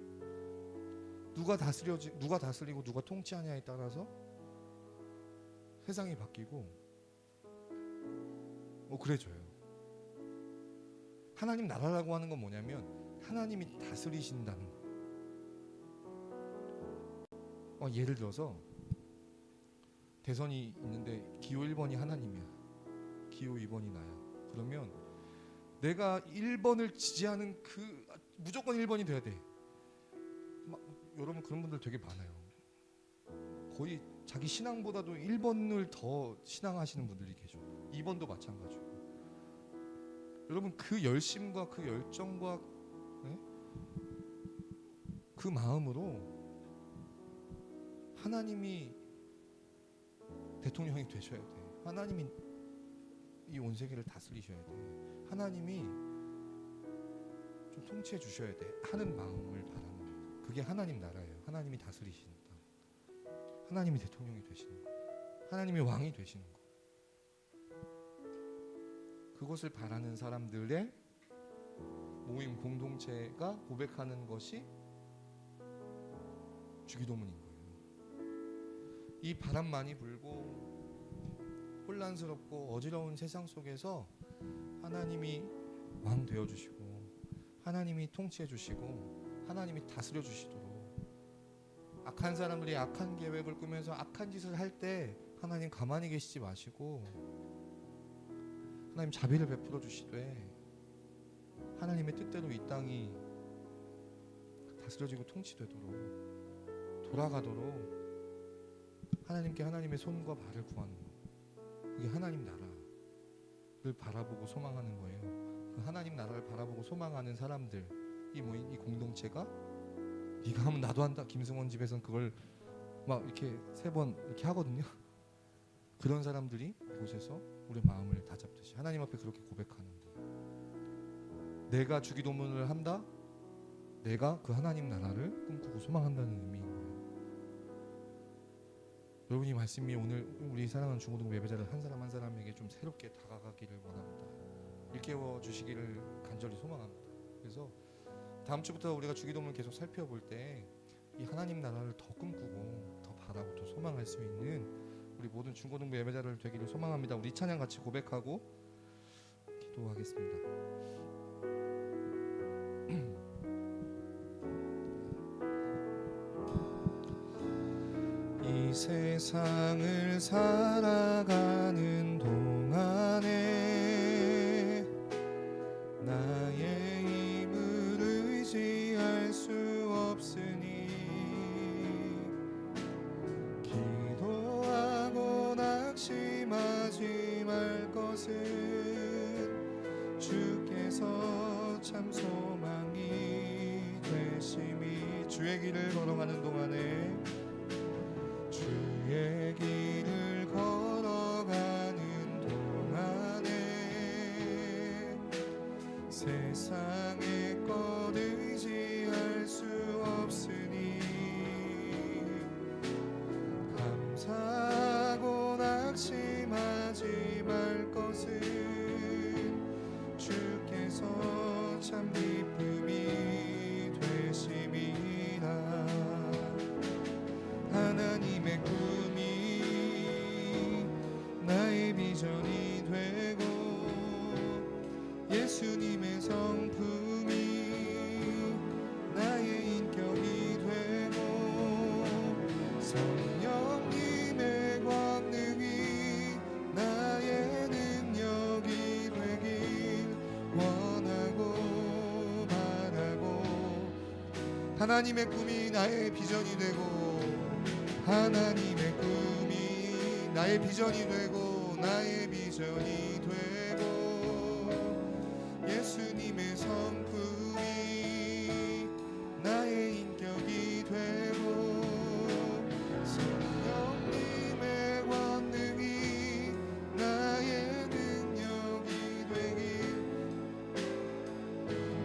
누가 다스리고 누가 통치하냐에 따라서 세상이 바뀌고 그래져요. 하나님 나라라고 하는 건 뭐냐면 하나님이 다스리신다는 거. 예를 들어서 대선이 있는데 기호 1번이 하나님이야. 기호 2번이 나야. 그러면 내가 1번을 지지하는 무조건 1번이 돼야 돼. 여러분 그런 분들 되게 많아요. 거의 자기 신앙보다도 1번을 더 신앙하시는 분들이 계셔. 2번도 마찬가지고. 여러분 그 열심과 그 열정과 그 마음으로 하나님이 대통령이 되셔야 돼. 하나님이 이 온 세계를 다스리셔야 돼. 하나님이 좀 통치해 주셔야 돼 하는 마음을 바라는 거예요. 그게 하나님 나라예요. 하나님이 다스리신다. 하나님이 대통령이 되시는 거. 하나님이 왕이 되시는 거. 그것을 바라는 사람들의 모임 공동체가 고백하는 것이 주기도문인 거예요. 이 바람 많이 불고 혼란스럽고 어지러운 세상 속에서 하나님이 왕 되어 주시고 하나님이 통치해 주시고 하나님이 다스려 주시도록, 악한 사람들이 악한 계획을 꾸면서 악한 짓을 할 때 하나님 가만히 계시지 마시고 하나님 자비를 베풀어 주시되 하나님의 뜻대로 이 땅이 다스려지고 통치되도록 돌아가도록 하나님께 하나님의 손과 발을 구하는 거. 그게 하나님 나라를 바라보고 소망하는 거예요. 그 하나님 나라를 바라보고 소망하는 사람들, 이 모인 이 공동체가 네가 하면 나도 한다. 김승원 집에서는 그걸 막 이렇게 3번 이렇게 하거든요. 그런 사람들이 이곳에서 우리 마음을 다잡듯이 하나님 앞에 그렇게 고백하는 거예요. 내가 주기도문을 한다. 내가 그 하나님 나라를 꿈꾸고 소망한다는 의미인 거예요. 여러분 이 말씀이 오늘 우리 사랑하는 중고등부 예배자들 한 사람 한 사람에게 좀 새롭게 다가가기를 원합니다. 일깨워 주시기를 간절히 소망합니다. 그래서 다음 주부터 우리가 주기도문을 계속 살펴볼 때 이 하나님 나라를 더 꿈꾸고 더 바라고 더 소망할 수 있는 우리 모든 중고등부 예배자들 되기를 소망합니다. 우리 찬양 같이 고백하고 기도하겠습니다. 이 세상을 살아가는 동안에 나의 힘을 의지할 수 없으니 기도하고 낙심하지 말 것은 주께서 참 소망이 되심이 주의 길을 걸어가는 동안에 주의 길을 걸어가는 동안에 세상의 것 의지할 수 없으니 감사하고 낙심하지 말 것은 주께서 참 기쁨이 되심이라. 하나님의 꿈이 나의 비전이 되고 예수님의 성품이 나의 인격이 되고 성령님의 권능이 나의 능력이 되길 원하고 바라고 하나님의 꿈이 나의 비전이 되고 하나님의 꿈이 나의 비전이 되고 나의 비전이 되고 예수님의 성품이 나의 인격이 되고 성령님의 권능이 나의 능력이 되길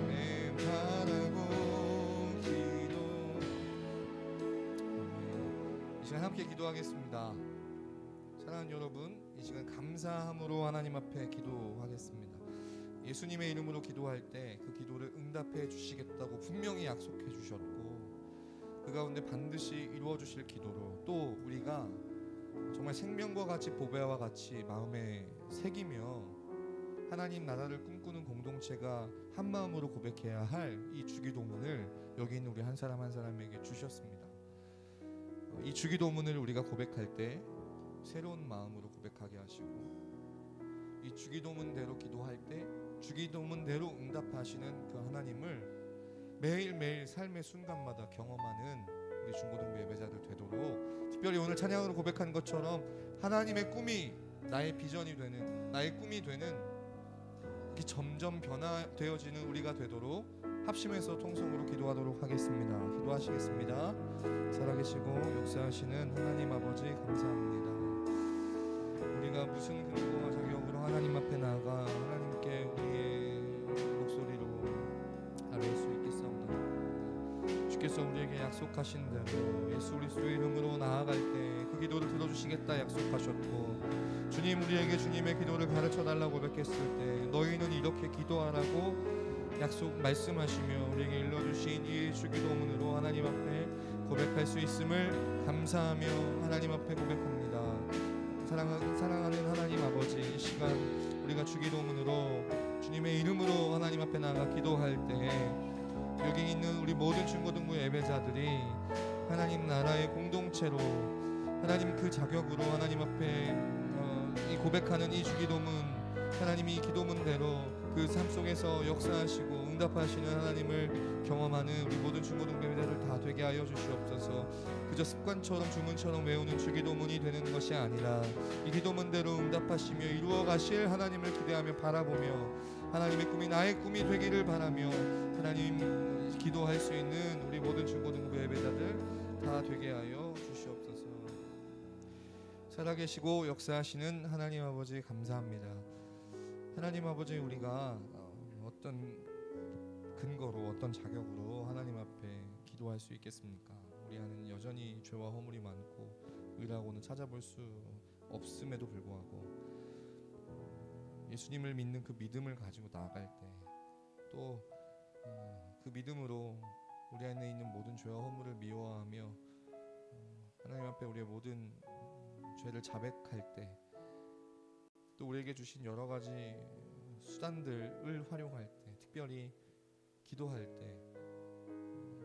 내 바라고 기도. 이 시간 함께 기도하겠습니다. 사랑하는 여러분, 이 시간 감사함으로 하나님 앞에 기도하겠습니다. 예수님의 이름으로 기도할 때 그 기도를 응답해 주시겠다고 분명히 약속해 주셨고 그 가운데 반드시 이루어 주실 기도로 또 우리가 정말 생명과 같이 보배와 같이 마음에 새기며 하나님 나라를 꿈꾸는 공동체가 한 마음으로 고백해야 할 이 주기도문을 여기 있는 우리 한 사람 한 사람에게 주셨습니다. 이 주기도문을 우리가 고백할 때 새로운 마음으로 고백하게 하시고 이 주기도문대로 기도할 때 주기도문대로 응답하시는 그 하나님을 매일매일 삶의 순간마다 경험하는 우리 중고등부 예배자들 되도록 특별히 오늘 찬양으로 고백한 것처럼 하나님의 꿈이 나의 비전이 되는 나의 꿈이 되는 이렇게 점점 변화되어지는 우리가 되도록 합심해서 통성으로 기도하도록 하겠습니다. 기도하시겠습니다. 살아계시고 역사하시는 하나님 아버지 감사합니다. 우리가 무슨 근거와 자격으로 하나님 앞에 나아가 하나님께 우리의 목소리로 아뢰 수 있겠사옵나이까. 주께서 우리에게 약속하신 대로 예수 그리스도의 이름으로 나아갈 때 그 기도를 들어주시겠다 약속하셨고 주님 우리에게 주님의 기도를 가르쳐달라고 고백했을 때 너희는 이렇게 기도하라고 약속 말씀하시며 우리에게 일러주신 이 주기도문으로 하나님 앞에 고백할 수 있음을 감사하며 하나님 앞에 고백합니다. 사랑하는 하나님 아버지, 이 시간 우리가 주기도문으로 주님의 이름으로 하나님 앞에 나가 기도할 때 여기 있는 우리 모든 중고등부 예배자들이 하나님 나라의 공동체로 하나님 그 자격으로 하나님 앞에 이 고백하는 이 주기도문, 하나님이 이 기도문대로 그 삶 속에서 역사하시고 응답하시는 하나님을 경험하는 우리 모든 중고등부 예배자들 다 되게 하여 주시옵소서. 그저 습관처럼 주문처럼 외우는 주기도문이 되는 것이 아니라 이 기도문대로 응답하시며 이루어 가실 하나님을 기대하며 바라보며 하나님의 꿈이 나의 꿈이 되기를 바라며 하나님 기도할 수 있는 우리 모든 중고등부 예배자들 다 되게 하여 주시옵소서. 살아계시고 역사하시는 하나님 아버지 감사합니다. 하나님 아버지, 우리가 어떤 근거로 어떤 자격으로 하나님 앞에 기도할 수 있겠습니까? 우리 안은 여전히 죄와 허물이 많고 의라고는 찾아볼 수 없음에도 불구하고 예수님을 믿는 그 믿음을 가지고 나아갈 때 또 그 믿음으로 우리 안에 있는 모든 죄와 허물을 미워하며 하나님 앞에 우리의 모든 죄를 자백할 때, 또 우리에게 주신 여러 가지 수단들을 활용할 때, 특별히 기도할 때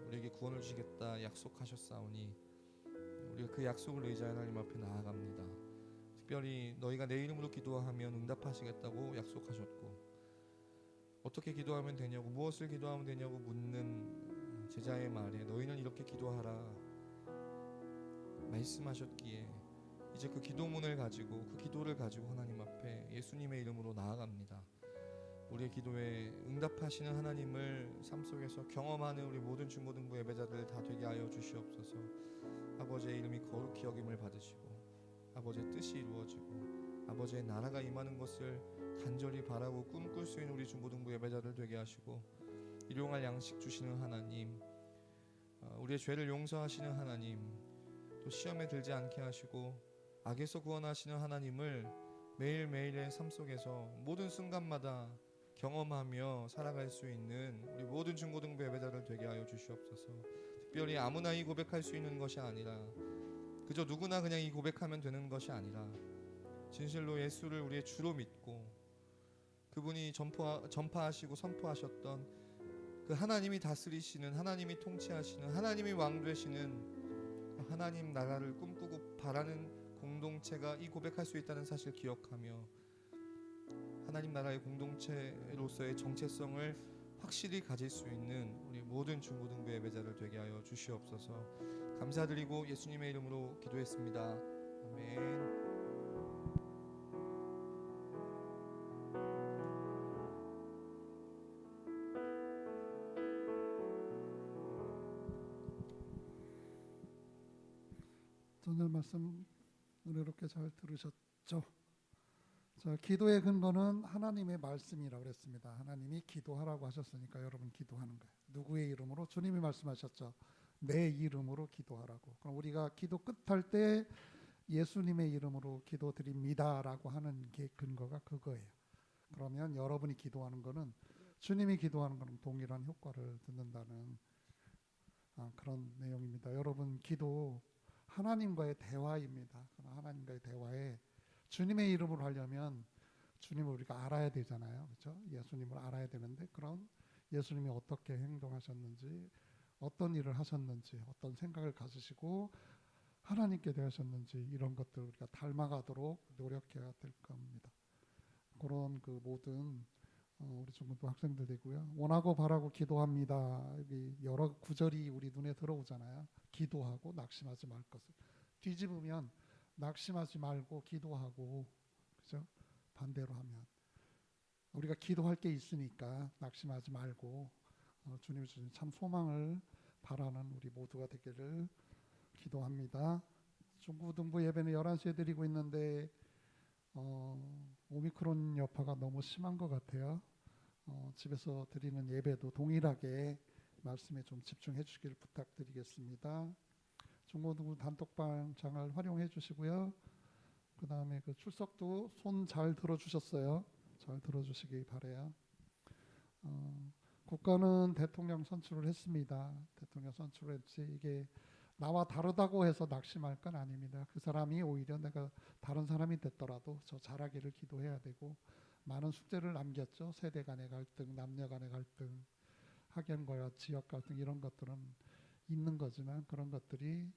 우리에게 구원을 주시겠다 약속하셨사오니 우리가 그 약속을 의지하여 하나님 앞에 나아갑니다. 특별히 너희가 내 이름으로 기도하면 응답하시겠다고 약속하셨고, 어떻게 기도하면 되냐고, 무엇을 기도하면 되냐고 묻는 제자의 말에 너희는 이렇게 기도하라 말씀하셨기에 이제 그 기도문을 가지고, 그 기도를 가지고 하나님 앞에 예수님의 이름으로 나아갑니다. 우리의 기도에 응답하시는 하나님을 삶 속에서 경험하는 우리 모든 중고등부 예배자들 다 되게 하여 주시옵소서. 아버지의 이름이 거룩히 여김을 받으시고 아버지의 뜻이 이루어지고 아버지의 나라가 임하는 것을 간절히 바라고 꿈꿀 수 있는 우리 중고등부 예배자들 되게 하시고, 일용할 양식 주시는 하나님, 우리의 죄를 용서하시는 하나님, 또 시험에 들지 않게 하시고 악에서 구원하시는 하나님을 매일매일의 삶 속에서 모든 순간마다 경험하며 살아갈 수 있는 우리 모든 중고등부 예배자들 되게 하여 주시옵소서. 특별히 아무나 이 고백할 수 있는 것이 아니라, 그저 누구나 그냥 이 고백하면 되는 것이 아니라, 진실로 예수를 우리의 주로 믿고 그분이 전파하시고 선포하셨던 그 하나님이 다스리시는, 하나님이 통치하시는, 하나님이 왕되시는 하나님 나라를 꿈꾸고 바라는 공동체가 이 고백할 수 있다는 사실 기억하며 하나님 나라의 공동체로서의 정체성을 확실히 가질 수 있는 우리 모든 중고등부 예배자들 되게 하여 주시옵소서. 감사드리고 예수님의 이름으로 기도했습니다. 아멘. 오늘 말씀 은혜롭게 잘 들으셨죠? 자, 기도의 근거는 하나님의 말씀이라고 그랬습니다. 하나님이 기도하라고 하셨으니까 여러분 기도하는 거예요. 누구의 이름으로? 주님이 말씀하셨죠. 내 이름으로 기도하라고. 그럼 우리가 기도 끝할 때 예수님의 이름으로 기도드립니다라고 하는 게 근거가 그거예요. 그러면 여러분이 기도하는 거는 주님이 기도하는 거는 동일한 효과를 듣는다는 그런 내용입니다. 여러분, 기도 하나님과의 대화입니다. 하나님과의 대화에 주님의 이름으로 하려면 주님을 우리가 알아야 되잖아요. 그렇죠? 예수님을 알아야 되는데, 그럼 예수님이 어떻게 행동하셨는지, 어떤 일을 하셨는지, 어떤 생각을 가지시고 하나님께 대하셨는지, 이런 것들을 우리가 닮아가도록 노력해야 될 겁니다. 그런 그 모든 우리 중고등부 학생들 되고요. 원하고 바라고 기도합니다. 여기 여러 구절이 우리 눈에 들어오잖아요. 기도하고 낙심하지 말 것을. 뒤집으면 낙심하지 말고 기도하고, 그죠? 반대로 하면 우리가 기도할 게 있으니까 낙심하지 말고 주님 주신 참 소망을 바라는 우리 모두가 되기를 기도합니다. 중고등부 예배는 11시에 드리고 있는데 오미크론 여파가 너무 심한 것 같아요. 집에서 드리는 예배도 동일하게 말씀에 좀 집중해 주시길 부탁드리겠습니다. 중고등부 단톡방장을 활용해 주시고요. 그 다음에 그 출석도 손 잘 들어주셨어요. 잘 들어주시기 바래요. 국가는 대통령 선출을 했습니다. 대통령 선출을 했지 이게 나와 다르다고 해서 낙심할 건 아닙니다. 그 사람이 오히려 내가 다른 사람이 됐더라도 저 잘하기를 기도해야 되고, 많은 숙제를 남겼죠. 세대 간의 갈등, 남녀 간의 갈등, 학연과 지역 갈등, 이런 것들은 있는 거지만 그런 것들이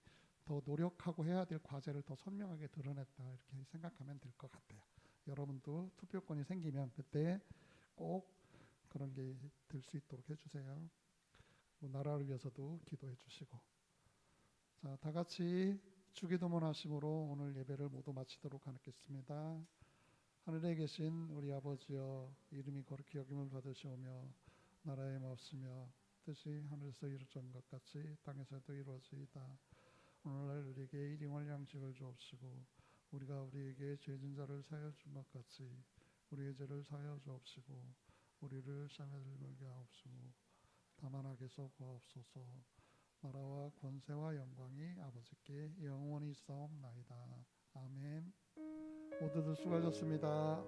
더 노력하고 해야 될 과제를 더 선명하게 드러냈다 이렇게 생각하면 될 것 같아요. 여러분도 투표권이 생기면 그때 꼭 그런 게 될 수 있도록 해주세요. 나라를 위해서도 기도해 주시고. 자, 다 같이 주기도문 하심으로 오늘 예배를 모두 마치도록 하겠습니다. 하늘에 계신 우리 아버지여, 이름이 거룩히 여김을 받으시오며 나라의 마옵시며 뜻이 하늘에서 이루어진 것 같이 땅에서도 이루어지이다. 오늘날 우리에게 일용할 양식을 주옵시고 우리가 우리에게 죄진 자를 사하여 준 것 같이 우리의 죄를 사하여 주옵시고 우리를 시험에 들게 하옵시고 다만 악에서 구하옵소서. 나라와 권세와 영광이 아버지께 영원히 있사옵나이다. 아멘. 모두들 수고하셨습니다.